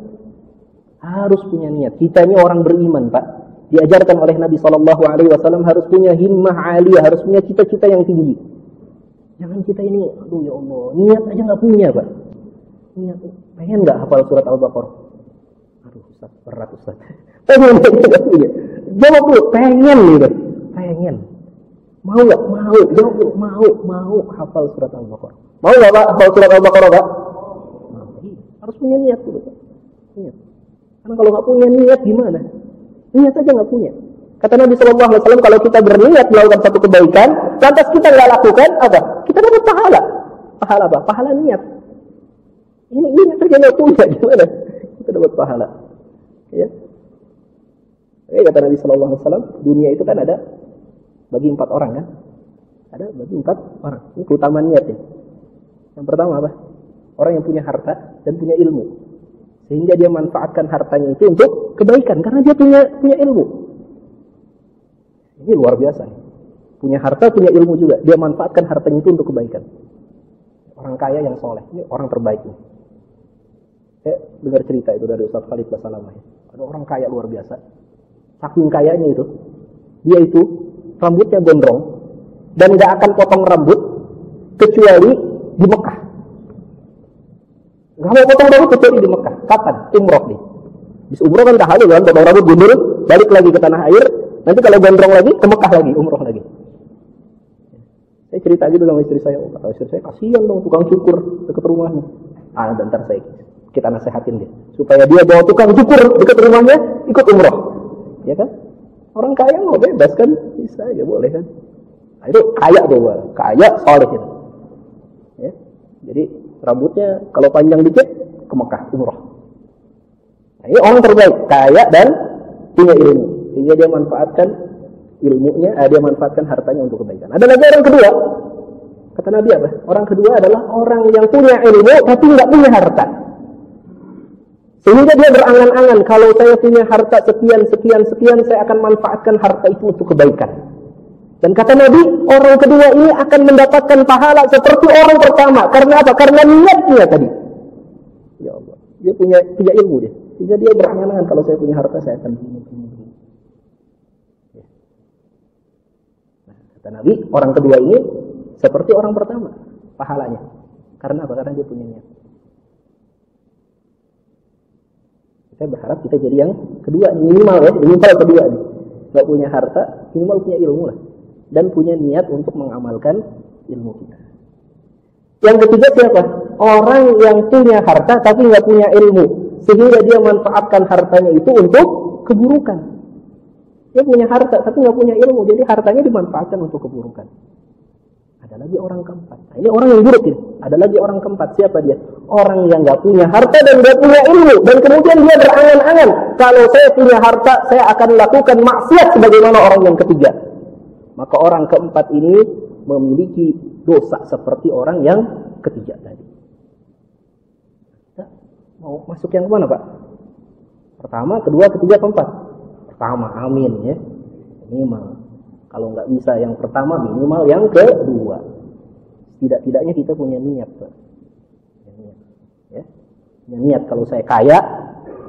Harus punya niat. Kita ini orang beriman, Pak. Diajarkan oleh Nabi SAW harus punya himmah aliyah, harus punya cita-cita yang tinggi. Jangan kita ini, aduh ya Allah, niat aja nggak punya, Pak. Niat, pengen nggak hafal surat Al-Baqarah? Aduh, Ustaz, berat Ustaz. Pengen nggak punya? Jawab dulu, pengen gitu, pengen. Mau nggak? Mau. Jawab dulu, mau hafal surat Al-Baqarah. Mau nggak, Pak, hafal surat Al-Baqarah, Pak? Harus punya niat dulu, Pak. Niat. Karena kalau nggak punya niat gimana? Niat aja nggak punya. Kata Nabi SAW, kalau kita berniat melakukan satu kebaikan, lantas kita nggak lakukan, apa? Kita dapat pahala. Pahala apa? Pahala niat. Ini niat aja nggak punya, gimana? Kita dapat pahala. Ya. Kata Nabi SAW, dunia itu kan ada bagi 4 orang, kan? Ada bagi 4 orang. Ini keutamaan niat, ya. Yang pertama apa? Orang yang punya harta dan punya ilmu, sehingga dia manfaatkan hartanya itu untuk kebaikan, karena dia punya ilmu. Ini luar biasa. Punya harta, punya ilmu juga, dia manfaatkan hartanya itu untuk kebaikan. Orang kaya yang soleh, ini orang terbaik. Saya dengar cerita itu dari Ustaz Khalid Basalamah. Ada orang kaya luar biasa. Saking kayanya itu, dia itu rambutnya gondrong dan gak akan potong rambut kecuali di Mekah. Gak mau potong rambut kecuali di Mekah. Kapan? Umroh nih. Bis umroh kan dah kan, potong rambut gundul, balik lagi ke tanah air. Nanti kalau gondrong lagi, ke Mekah lagi, umroh lagi. Saya cerita gitu sama istri saya. Kata istri saya, kasihan dong tukang cukur dekat rumahnya. Bentar kita nasihatin dia, supaya dia bawa tukang cukur dekat rumahnya, ikut umroh. Ya kan? Orang kaya mau bebas kan? Bisa aja, boleh kan? Nah, itu kaya tuh, kaya soleh itu. Ya. Jadi rambutnya kalau panjang dikit ke Mekah umroh. Nah, ini orang terbaik, kaya dan punya ilmu, sehingga dia manfaatkan ilmunya, dia manfaatkan hartanya untuk kebaikan. Ada lagi orang kedua, kata Nabi apa? Orang kedua adalah orang yang punya ilmu tapi nggak punya harta, sehingga dia berangan-angan, kalau saya punya harta sekian, saya akan manfaatkan harta itu untuk kebaikan. Dan kata Nabi, orang kedua ini akan mendapatkan pahala seperti orang pertama. Karena apa? Karena niatnya tadi. Ya Allah, dia punya ilmu dia. Sehingga dia berangan-angan, kalau saya punya harta, saya akan begini. Nah, kata Nabi, orang kedua ini seperti orang pertama pahalanya. Karena apa? Karena dia punya niat. Saya berharap kita jadi yang kedua, minimal kedua nih. Gak punya harta, minimal punya ilmu lah. Dan punya niat untuk mengamalkan ilmu kita. Yang ketiga siapa? Orang yang punya harta tapi nggak punya ilmu, sehingga dia manfaatkan hartanya itu untuk keburukan. Dia punya harta tapi nggak punya ilmu, jadi hartanya dimanfaatkan untuk keburukan. Ada lagi orang keempat. Nah, ini orang yang buruk ini. Ada lagi orang keempat. Siapa dia? Orang yang nggak punya harta dan nggak punya ilmu, dan kemudian dia berangan-angan, kalau saya punya harta, saya akan lakukan maksiat sebagaimana orang yang ketiga. Maka orang keempat ini memiliki dosa seperti orang yang ketiga tadi. Kita mau masuk yang kemana, Pak? Pertama, kedua, ketiga, keempat. Pertama, amin ya. Minimal. Kalau nggak bisa yang pertama, minimal yang kedua. Tidak-tidaknya kita punya niat, Pak. Ya. Punya niat, kalau saya kaya,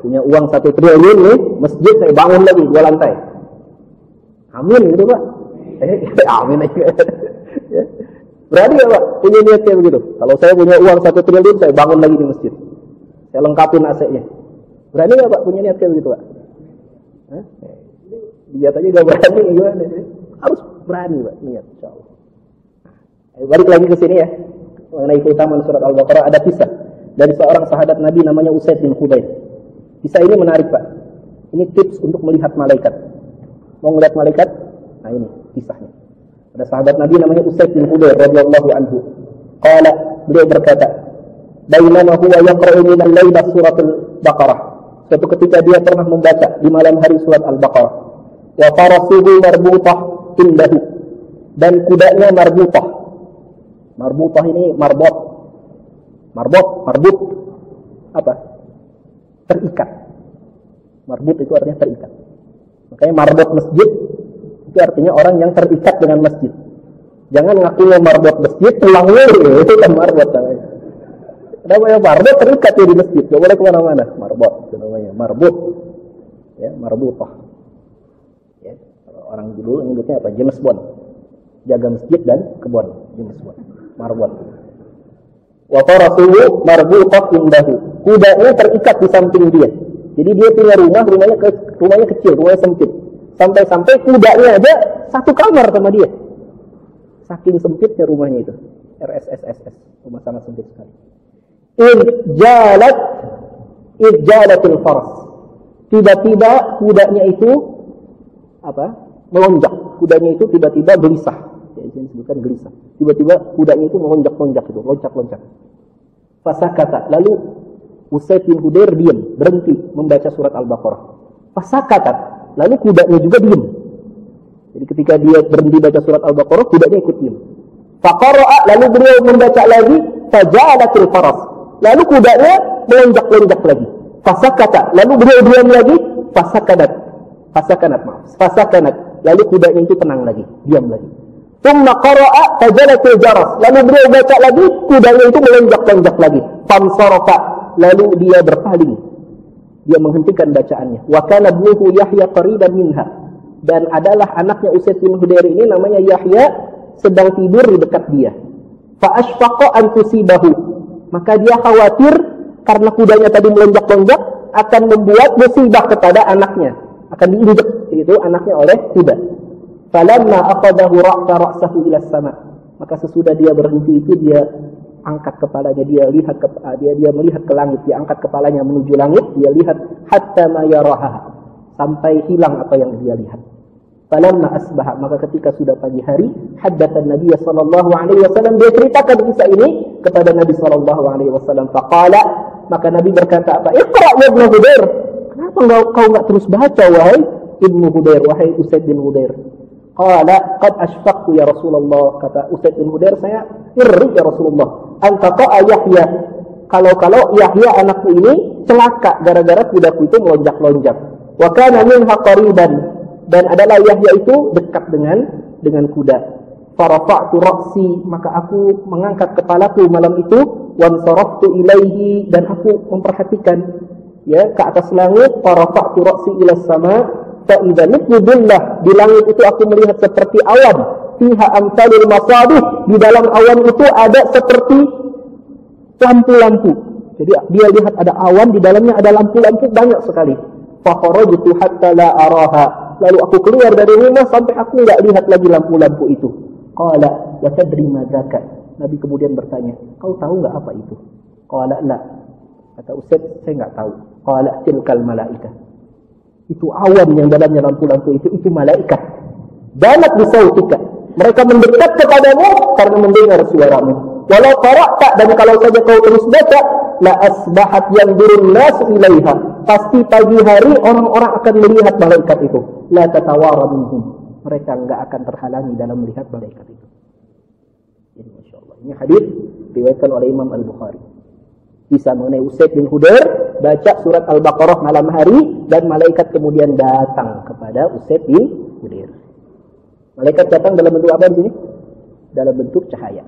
punya uang 1 triliun nih, masjid saya bangun lagi 2 lantai. Amin gitu, Pak. Amin aja. Ya. Berani nggak, Pak, punya niat kayak begitu? Kalau saya punya uang 1 triliun, saya bangun lagi di masjid. Saya lengkapin AC-nya. Berani nggak, Pak, punya niat kayak begitu, Pak? Lihat aja gak berani gimana? Harus berani, Pak, niat, insyaallah. Balik lagi ke sini ya, mengenai keutamaan surat Al-Baqarah. Ada kisah dari seorang sahabat Nabi namanya Usaid bin Hudayr. Kisah ini menarik, Pak. Ini tips untuk melihat malaikat. Mau melihat malaikat? Nah, ini kisahnya. Ada sahabat Nabi namanya Usaid bin Hudayr radhiyallahu anhu. Qala, beliau berkata, "Bainama huwa yaqra'u min al-lail suratul Baqarah." Suatu ketika dia pernah membaca di malam hari surat Al-Baqarah. Wa farasuhu marbutah indahu, dan kudanya marbutah. Marbutah ini marbot. Marbut apa? Terikat. Marbut itu artinya terikat. Makanya marbot masjid itu artinya orang yang terikat dengan masjid. Jangan ngakunya marbot masjid, pulangnya itu kan marbot namanya. Namanya marbot terikat ya di masjid, gak boleh kemana-mana. Marbot itu namanya, marbut. Ya, marbutah. Ya, orang dulu nyebutnya apa? James Bond. Jaga masjid dan kebun, James Bond. Marbot. Wa farasuhu marbutah indahu. Kudanya terikat di samping dia. Jadi dia punya rumahnya kecil, rumahnya sempit. Sampai-sampai kudanya aja satu kamar sama dia. Saking sempitnya rumahnya itu. RSSSS, rumah sangat sempit sekali. Ijalatul faras. Tiba-tiba kudanya itu melonjak. Kudanya itu tiba-tiba gelisah. Ya, itu disebutkan gelisah. Tiba-tiba kudanya itu melonjak-lonjak itu, loncat-loncat. Fasakata. Lalu Usaid bin Hudayr diam, berhenti membaca surat Al-Baqarah. Fasakata. Lalu kudanya juga diam. Jadi ketika dia berhenti baca surat Al-Baqarah, kudanya ikut diam. Faqara'a, lalu beliau membaca lagi, faja'alatul faras. Lalu kudanya melonjak-lonjak lagi. Fasakata, lalu beliau diam lagi, fasakanat. Lalu kudanya itu tenang lagi, diam lagi. Tsumma qara'a fajalatul jaras. Lalu beliau baca lagi, kudanya itu melonjak-lonjak lagi. Fansarafa, lalu dia berpaling. Dia menghentikan bacaannya. Wa kana ibnuhu Yahya qariban minha. Dan adalah anaknya Usaid bin Hudayr ini namanya Yahya, sedang tidur di dekat dia. Fa ashfaqa an tusibahu. Maka dia khawatir karena kudanya tadi melonjak-lonjak akan membuat musibah kepada anaknya, akan diinjak itu anaknya oleh kuda. Falamma aqadahu ra'sahu ila sama. Maka sesudah dia berhenti itu dia angkat kepalanya, dia melihat ke langit, dia angkat kepalanya menuju langit, dia lihat hatta ma yaraha, sampai hilang apa yang dia lihat. Falamma asbaha, maka ketika sudah pagi hari, haddatsan Nabi sallallahu alaihi wasallam, dia ceritakan kisah ini kepada Nabi sallallahu alaihi wasallam. Faqala, maka Nabi berkata apa? Iqra ya Ibnu Hudayr. Kenapa kau enggak terus baca wahai Ibnu Hudayr, wahai Usaid bin Hudayr? Qala qad ashfaqtu ya Rasulullah, kata Usaid bin Hudayr, saya iri ya Rasulullah. Anta ta'a Yahya, kalau Yahya anakku ini celaka gara-gara kudaku itu melonjak-lonjak. Wa kana minha qariban, dan adalah Yahya itu dekat dengan kuda. Farafa'tu ra'si, maka aku mengangkat kepalaku malam itu, wansaraftu ilaihi, dan aku memperhatikan ya ke atas langit. Farafa'tu ra'si ila sama, fa idza nutbillah, di langit itu aku melihat seperti awan, fiha amsalul masabih, di dalam awan itu ada seperti lampu-lampu. Jadi dia lihat ada awan, di dalamnya ada lampu-lampu banyak sekali. Fa kharajtu hatta la araha, lalu aku keluar dari rumah sampai aku enggak lihat lagi lampu-lampu itu. Qala wa tadri ma dzaka, Nabi kemudian bertanya, kau tahu enggak apa itu? Qala la, kata Usaid, saya enggak tahu. Qala tilkal malaikah, Itu awan yang dalamnya lampu-lampu itu malaikat. Banat bisautika. Mereka mendekat kepadamu karena mendengar suaramu. Walau qara'ta, dan kalau saja kau terus baca, la asbahat yanzurun nasu ilaiha. Pasti pagi hari orang-orang akan melihat malaikat itu. La tatawara minhum. Mereka enggak akan terhalangi dalam melihat malaikat itu. Jadi masyaallah. Ini hadis diriwayatkan oleh Imam Al-Bukhari. Bisa mengenai Usaid bin Hudair, baca surat Al-Baqarah malam hari, dan malaikat kemudian datang kepada Usaid bin Hudair. Malaikat datang dalam bentuk apa di sini? Dalam bentuk cahaya.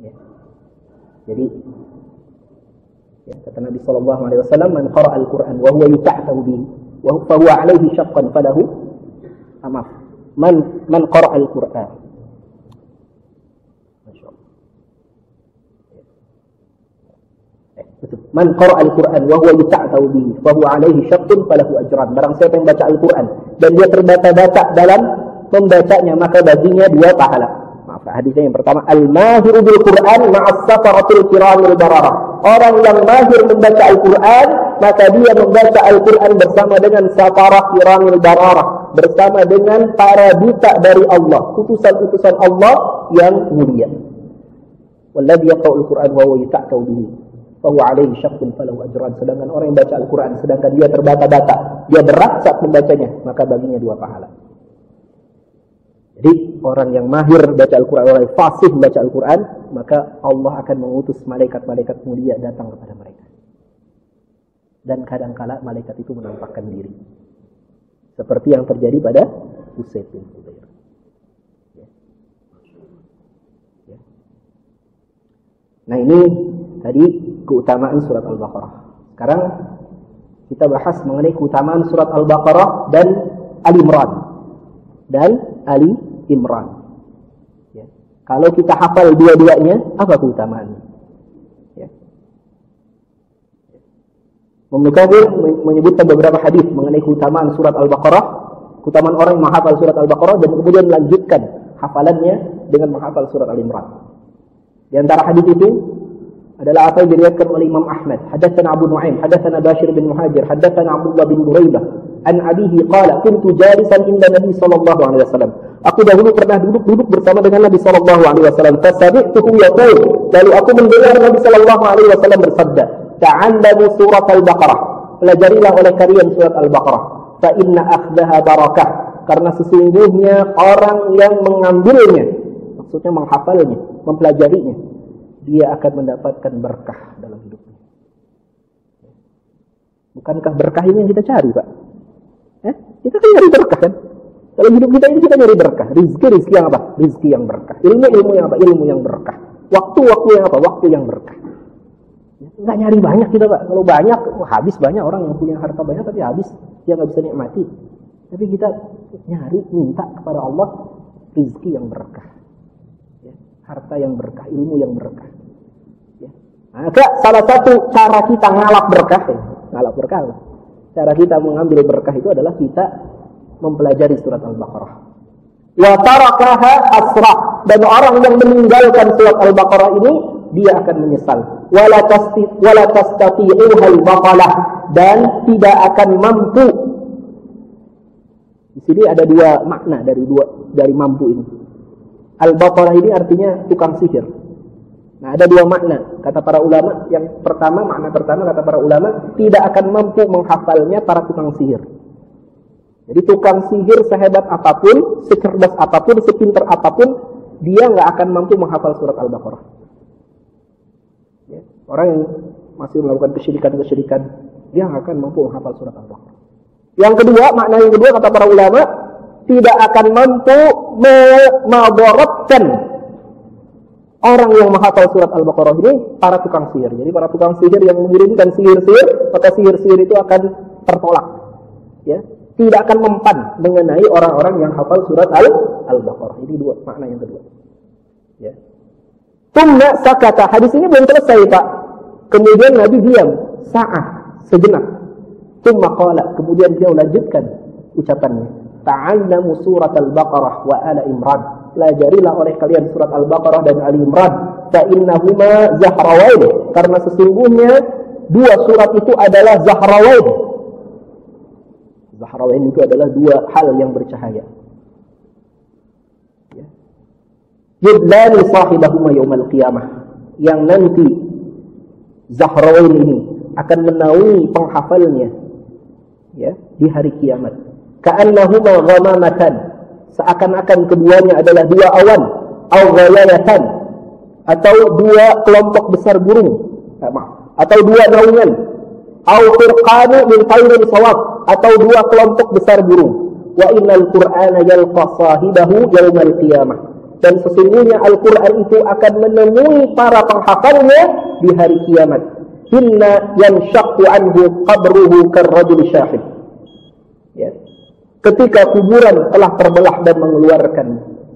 Ya. Jadi, ya, kata Nabi sallallahu alaihi wasallam, "Man qara'a al-Qur'an wa huwa yuta'tau bihi, fa huwa 'alaihi syaqqan falahu." Man qara'a al-Qur'an. Man qara'a al-Qur'an wa huwa yuta'tau bihi fa huwa 'alaihi syaqqun falahu ajran. Barang siapa yang baca Al-Qur'an dan dia terbata-bata dalam membacanya, maka baginya 2 pahala. Maaf, hadisnya yang pertama, al-mahiru bil Qur'an ma'as safaratil kiramil bararah. Orang yang mahir membaca Al-Qur'an, maka dia membaca Al-Qur'an bersama dengan safarah kiramil bararah, bersama dengan para duta dari Allah, utusan-utusan Allah yang mulia. Walladzi yaqra'ul Qur'an wa huwa yuta'tau bihi fahuwa 'alaihi syaqqun falahu ajran. Sedangkan orang yang baca Al-Qur'an sedangkan dia terbata-bata, dia berat saat membacanya, maka baginya 2 pahala. Jadi orang yang mahir baca Al-Qur'an, orang yang fasih baca Al-Qur'an, maka Allah akan mengutus malaikat-malaikat mulia datang kepada mereka. Dan kadang-kala malaikat itu menampakkan diri. Seperti yang terjadi pada Usaid bin Hudair. Nah, ini tadi keutamaan surat Al-Baqarah. Sekarang kita bahas mengenai keutamaan surat Al-Baqarah dan Ali Imran. Ya. Kalau kita hafal dua-duanya, apa keutamaannya? Ya. Memukabir menyebutkan beberapa hadis mengenai keutamaan surat Al-Baqarah, keutamaan orang yang menghafal surat Al-Baqarah dan kemudian melanjutkan hafalannya dengan menghafal surat Al-Imran. Di antara hadis itu adalah apa yang diriwayatkan oleh Imam Ahmad. Hadatsana Abu Nu'aim, hadatsana Bashir bin Muhajir, hadatsana Abdullah bin Buraibah an abihi qala kuntu jalisan inda Nabi sallallahu alaihi wasallam. Aku dahulu pernah duduk bersama dengan Nabi sallallahu alaihi wasallam. Fasami'tuhu yaqul, lalu aku mendengar Nabi sallallahu alaihi wasallam bersabda, "Ta'allamu surat Al-Baqarah." Pelajarilah oleh kalian surat Al-Baqarah. Fa inna akhdaha barakah. Karena sesungguhnya orang yang mengambilnya, maksudnya menghafalnya, mempelajarinya, dia akan mendapatkan berkah dalam hidupnya. Bukankah berkah ini yang kita cari, Pak? Kita kan nyari berkah, kan? Dalam hidup kita ini kita nyari berkah. Rizki yang apa? Rizki yang berkah. Ilmu yang apa? Ilmu yang berkah. Waktu yang apa? Waktu yang berkah. Nggak nyari banyak kita, Pak. Kalau banyak, habis. Banyak orang yang punya harta banyak tapi habis, dia nggak bisa nikmati. Tapi kita nyari, minta kepada Allah rizki yang berkah, harta yang berkah, ilmu yang berkah. Maka salah satu cara kita ngalap berkah, cara kita mengambil berkah itu adalah kita mempelajari surat Al-Baqarah. Wa tarakaha asra, dan orang yang meninggalkan surat Al-Baqarah ini dia akan menyesal. Wala tastati'uha al-baqalah, dan tidak akan mampu. Di sini ada 2 makna dari mampu ini. Al-Baqarah ini artinya tukang sihir. Nah, ada 2 makna kata para ulama. Yang pertama, makna pertama kata para ulama, tidak akan mampu menghafalnya para tukang sihir. Jadi tukang sihir sehebat apapun, secerdas apapun, sepintar apapun, dia nggak akan mampu menghafal surat Al-Baqarah. Ya. Orang yang masih melakukan kesyirikan, dia nggak akan mampu menghafal surat Al-Baqarah. Yang kedua, makna yang kedua kata para ulama, tidak akan mampu memadaratkan orang yang menghafal surat Al-Baqarah ini para tukang sihir. Jadi para tukang sihir yang mengirimkan sihir-sihir, maka sihir-sihir itu akan tertolak. Ya, tidak akan mempan mengenai orang-orang yang hafal surat Al-Baqarah. Ini 2 makna yang kedua. Ya. Tumma sakata. Hadis ini belum selesai, Pak. Kemudian Nabi diam sejenak. Tumma qala, kemudian dia lanjutkan ucapannya. Ta'allamu surat Al-Baqarah wa ala Imran. Pelajarilah oleh kalian surat Al-Baqarah dan Ali Imran. Fa innahuma zahrawain, karena sesungguhnya 2 surat itu adalah zahrawain, Zahrawain itu adalah dua hal yang bercahaya. Yudlani sahibahuma yaumal qiyamah, yang nanti Zahrawain ini akan menaungi penghafalnya ya di hari kiamat. Ka'annahuma ghamamatan, seakan-akan keduanya adalah dua awan, aw ghayayatan, atau dua kelompok besar burung, atau dua naungan, aw firqanu min tayrin sawab, atau dua kelompok besar burung. Wa innal qur'ana yalqa sahibahu yaumal qiyamah, dan sesungguhnya Al-Quran itu akan menemui para penghafalnya di hari kiamat. Inna yanshaqqu anhu qabruhu karrajul syahid. Ya. Ketika kuburan telah terbelah dan mengeluarkan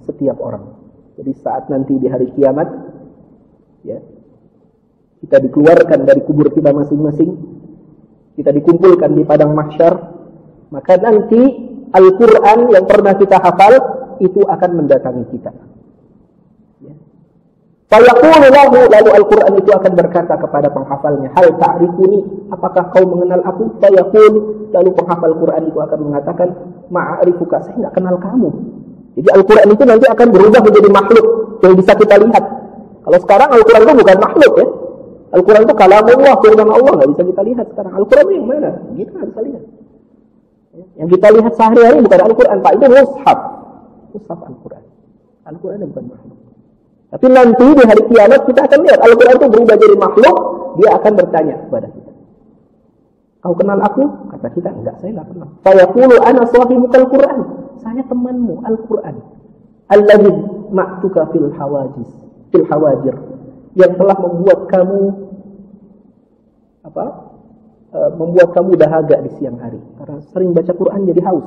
setiap orang. Jadi saat nanti di hari kiamat, ya, kita dikeluarkan dari kubur kita masing-masing, kita dikumpulkan di padang mahsyar, maka nanti Al-Quran yang pernah kita hafal itu akan mendatangi kita. Fayaqulu lahu, lalu Al-Quran itu akan berkata kepada penghafalnya, hal ta'rifuni, apakah kau mengenal aku? Fayaqul, lalu penghafal Quran itu akan mengatakan, ma'arifuka, saya tidak kenal kamu. Jadi Al-Quran itu nanti akan berubah menjadi makhluk yang bisa kita lihat. Kalau sekarang Al-Quran itu bukan makhluk ya. Al-Quran itu kalamullah, firman Allah, nggak bisa kita lihat sekarang. Al-Quran itu yang mana? Kita nggak bisa lihat. Yang kita lihat sehari-hari bukan Al-Quran, Pak, itu mushaf. Mushaf Al-Quran. Al-Quran itu bukan makhluk. Tapi nanti di hari kiamat kita akan lihat Al-Quran itu berubah jadi makhluk. Dia akan bertanya kepada kita, kau kenal aku? Kata kita, enggak, saya enggak kenal. Fayaqulu ana sahibukal Quran, saya temanmu Al-Quran. Alladzi ma'tuka fil hawajir, yang telah membuat kamu dahaga di siang hari karena sering baca Quran jadi haus.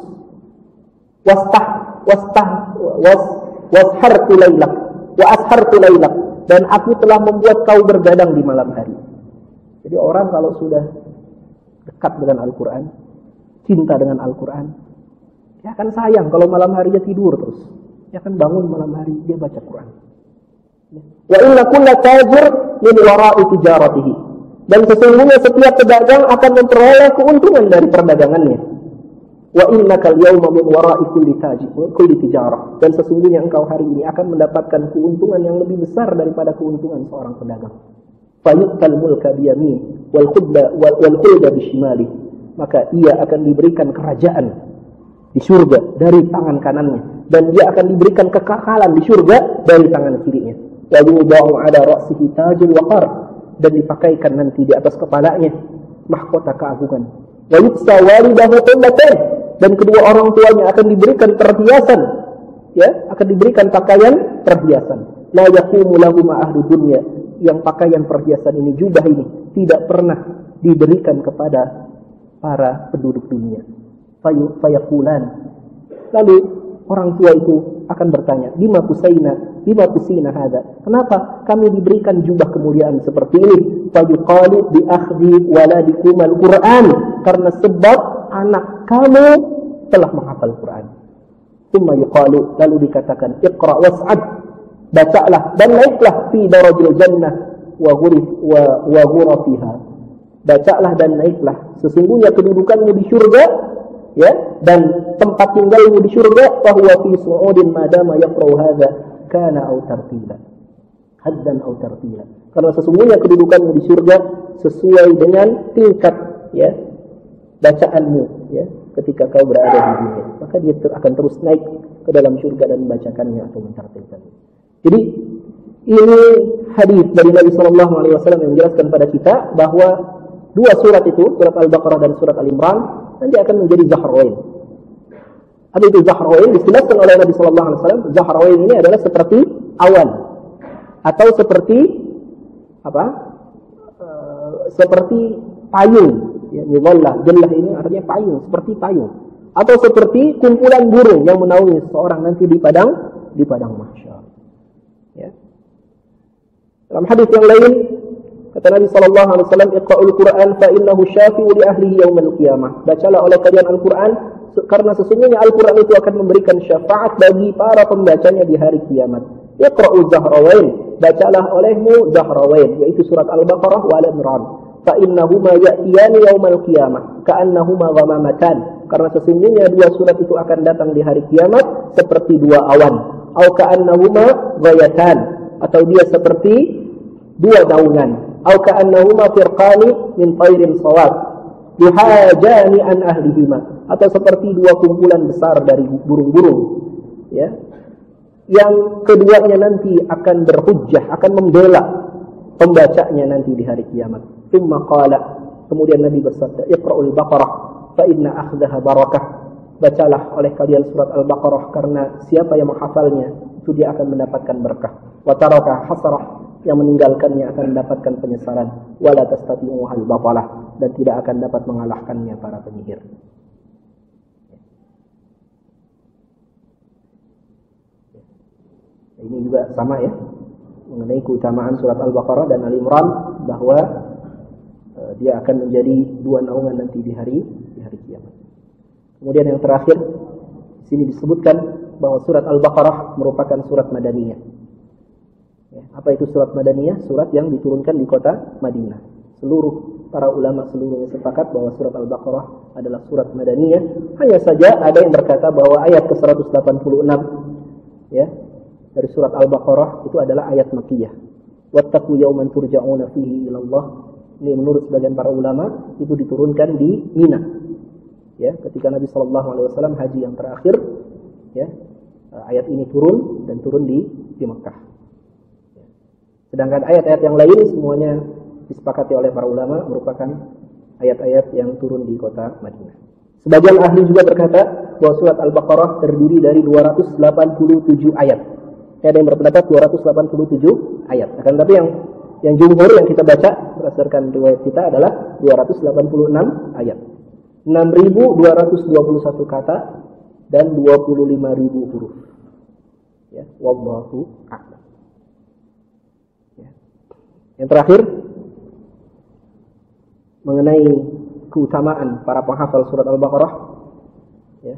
Washartu lailak wa ashartu lailak, dan aku telah membuat kau bergadang di malam hari. Jadi orang kalau sudah dekat dengan Al-Quran, cinta dengan Al-Quran, dia akan sayang kalau malam hari dia tidur terus. Dia akan bangun malam hari dia baca Quran. Wa inna kulla tajir min wara'i tijaratihi, dan sesungguhnya setiap pedagang akan memperoleh keuntungan dari perdagangannya. Wa innakal yawma min wara'i kulli tijarah, dan sesungguhnya engkau hari ini akan mendapatkan keuntungan yang lebih besar daripada keuntungan seorang pedagang. Fayu'tal mulka biyamin wal khulda bishimali, maka ia akan diberikan kerajaan di surga dari tangan kanannya, dan dia akan diberikan kekekalan di surga dari tangan kirinya. Wa yudha'u 'ala ra'sihi tajul waqar, dan dipakaikan nanti di atas kepalanya mahkota keagungan. Wa yutsa walidahu qullatan, dan kedua orang tuanya akan diberikan perhiasan, ya, akan diberikan pakaian perhiasan. La yaqumu lahum ahlu dunya, yang pakaian perhiasan ini, jubah ini tidak pernah diberikan kepada para penduduk dunia. Fayaqulan, lalu orang tua itu akan bertanya, bima kusina hada, kenapa kami diberikan jubah kemuliaan seperti ini? Fayuqalu bi akhdhi waladikum al-Quran, karena sebab anak kamu telah menghafal Quran. Tsumma yuqalu, lalu dikatakan, iqra was'ad, bacalah dan naiklah fi darajil jannah wa ghurafiha, bacalah dan naiklah, sesungguhnya kedudukannya di surga, ya, dan tempat tinggalmu di surga. Fahuwa fi su'udin madama yaqra'u hadza kana aw tartila, haddan aw tartila, karena sesungguhnya kedudukanmu di surga sesuai dengan tingkat, ya, bacaanmu, ya, ketika kau berada di dunia, maka dia akan terus naik ke dalam surga dan membacakannya atau mentartilkannya. Jadi ini hadis dari Nabi Sallallahu Alaihi Wasallam yang menjelaskan pada kita bahwa dua surat itu, surat Al-Baqarah dan surat Al-Imran, nanti akan menjadi Zahrawain. Apa itu Zahrawain? Dijelaskan oleh Nabi Sallallahu Alaihi Wasallam, Zahrawain ini adalah seperti awan atau seperti seperti payung. Ya, nidhallah, jallah ini artinya payung, seperti payung, atau seperti kumpulan burung yang menaungi seorang nanti di padang mahsyar. Ya. Dalam hadis yang lain kata Nabi sallallahu alaihi wasallam, "Iqra'ul Qur'an fa innahu syafi'u li ahlihi yaumil qiyamah." Bacalah oleh kalian Al-Qur'an karena sesungguhnya Al-Qur'an itu akan memberikan syafaat bagi para pembacanya di hari kiamat. Iqra'u Zahrawain, bacalah olehmu Zahrawain, yaitu surat Al-Baqarah wa Al-Imran. Fa innahuma ya'tiyani yaumal qiyamah ka'annahuma ghamamatan, karena sesungguhnya dua surat itu akan datang di hari kiamat seperti dua awan. Au ka'annahuma ghayatan, atau dia seperti dua daungan. Au ka'annahuma firqani min tayrin sawab yuhajani an ahlihima, atau seperti dua kumpulan besar dari burung-burung, ya, yang keduanya nanti akan berhujjah, akan membela pembacanya nanti di hari kiamat. Tsumma qala, kemudian Nabi bersabda, Iqra'ul Baqarah fa inna akhdaha barakah. Bacalah oleh kalian surat Al-Baqarah, karena siapa yang menghafalnya itu dia akan mendapatkan berkah. Wa taraka hasrah, yang meninggalkannya akan mendapatkan penyesalan. Wala tastati'u al-batalah, dan tidak akan dapat mengalahkannya para penyihir. Ini juga sama ya, mengenai keutamaan surat Al-Baqarah dan Al-Imran, bahwa dia akan menjadi dua naungan nanti di hari kiamat. Kemudian yang terakhir, sini disebutkan bahwa surat Al-Baqarah merupakan surat Madaniyah. Ya, apa itu surat Madaniyah? Surat yang diturunkan di kota Madinah. Seluruh para ulama seluruhnya sepakat bahwa surat Al-Baqarah adalah surat Madaniyah. Hanya saja ada yang berkata bahwa ayat ke-186 ya dari surat Al-Baqarah itu adalah ayat Makkiyah. Wattaqu yawman turja'una fihi ila Allah. Ini menurut sebagian para ulama itu diturunkan di Mina. Ya, ketika Nabi SAW haji yang terakhir, ya, ayat ini turun dan turun di Makkah. Sedangkan ayat-ayat yang lain semuanya disepakati oleh para ulama merupakan ayat-ayat yang turun di kota Madinah. Sebagian ahli juga berkata bahwa surat Al-Baqarah terdiri dari 287 ayat. Ada yang berpendapat 287 ayat. Akan tetapi yang jumhur yang kita baca berdasarkan riwayat kita adalah 286 ayat. 6.221 kata dan 25.000 huruf. Ya, wallahu a'lam. Ya. Yang terakhir mengenai keutamaan para penghafal surat Al-Baqarah, ya.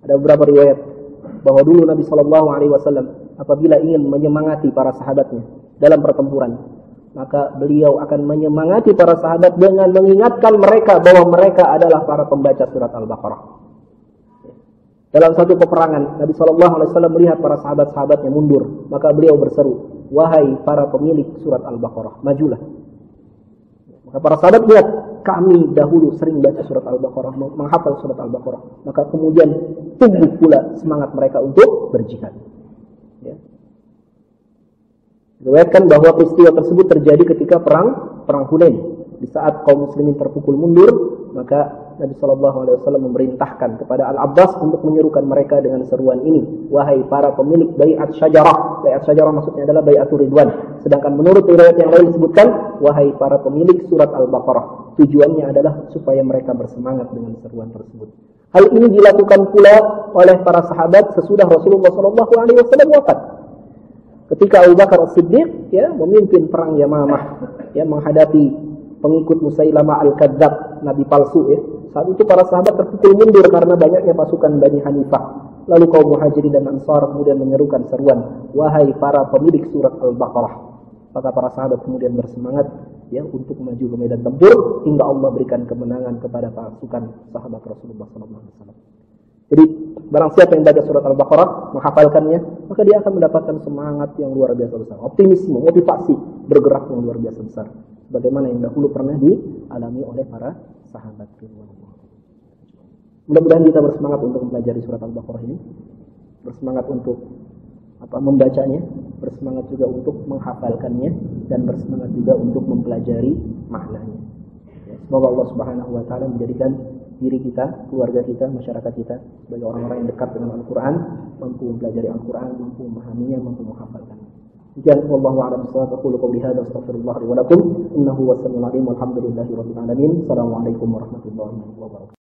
Ada beberapa riwayat bahwa dulu Nabi SAW apabila ingin menyemangati para sahabatnya dalam pertempuran, maka beliau akan menyemangati para sahabat dengan mengingatkan mereka bahwa mereka adalah para pembaca surat Al-Baqarah. Dalam satu peperangan, Nabi SAW melihat para sahabat-sahabatnya mundur, maka beliau berseru, wahai para pemilik surat Al-Baqarah, majulah. Maka para sahabat lihat, kami dahulu sering baca surat Al-Baqarah, menghafal surat Al-Baqarah. Maka kemudian tumbuh pula semangat mereka untuk berjihad. Ya. Diriwayatkan bahwa peristiwa tersebut terjadi ketika perang Hunain. Di saat kaum muslimin terpukul mundur, maka Nabi SAW memerintahkan kepada Al-Abbas untuk menyerukan mereka dengan seruan ini, wahai para pemilik bai'at syajarah. Bai'at syajarah maksudnya adalah bai'atul ridwan. Sedangkan menurut riwayat yang lain disebutkan, wahai para pemilik surat Al-Baqarah. Tujuannya adalah supaya mereka bersemangat dengan seruan tersebut. Hal ini dilakukan pula oleh para sahabat sesudah Rasulullah SAW wafat. Ketika Abu Bakar As-Siddiq ya memimpin perang Yamamah, ya menghadapi pengikut Musailamah Al-Kadzab, nabi palsu ya. Saat itu para sahabat terpukul mundur karena banyaknya pasukan Bani Hanifah. Lalu kaum Muhajirin dan Ansar kemudian menyerukan seruan, wahai para pemilik surat Al-Baqarah. Maka para sahabat kemudian bersemangat ya untuk maju ke medan tempur hingga Allah berikan kemenangan kepada pasukan sahabat Rasulullah SAW. Jadi barang siapa yang baca surat Al-Baqarah, menghafalkannya, maka dia akan mendapatkan semangat yang luar biasa besar, optimisme, motivasi bergerak yang luar biasa besar, bagaimana yang dahulu pernah dialami oleh para sahabat. Mudah-mudahan kita bersemangat untuk mempelajari surat Al-Baqarah ini, bersemangat untuk membacanya, bersemangat juga untuk menghafalkannya, dan bersemangat juga untuk mempelajari maknanya. Semoga Allah Subhanahu wa taala menjadikan diri kita, keluarga kita, masyarakat kita sebagai orang-orang yang dekat dengan Al-Quran, mampu mempelajari Al-Quran, mampu memahaminya, mampu menghafalkannya. Sekian, wallahu a'lam bishawab. Aqulu qawli hadza astaghfirullah li wa lakum innahu huwas samiul alim walhamdulillahi rabbil alamin. Assalamualaikum warahmatullahi wabarakatuh.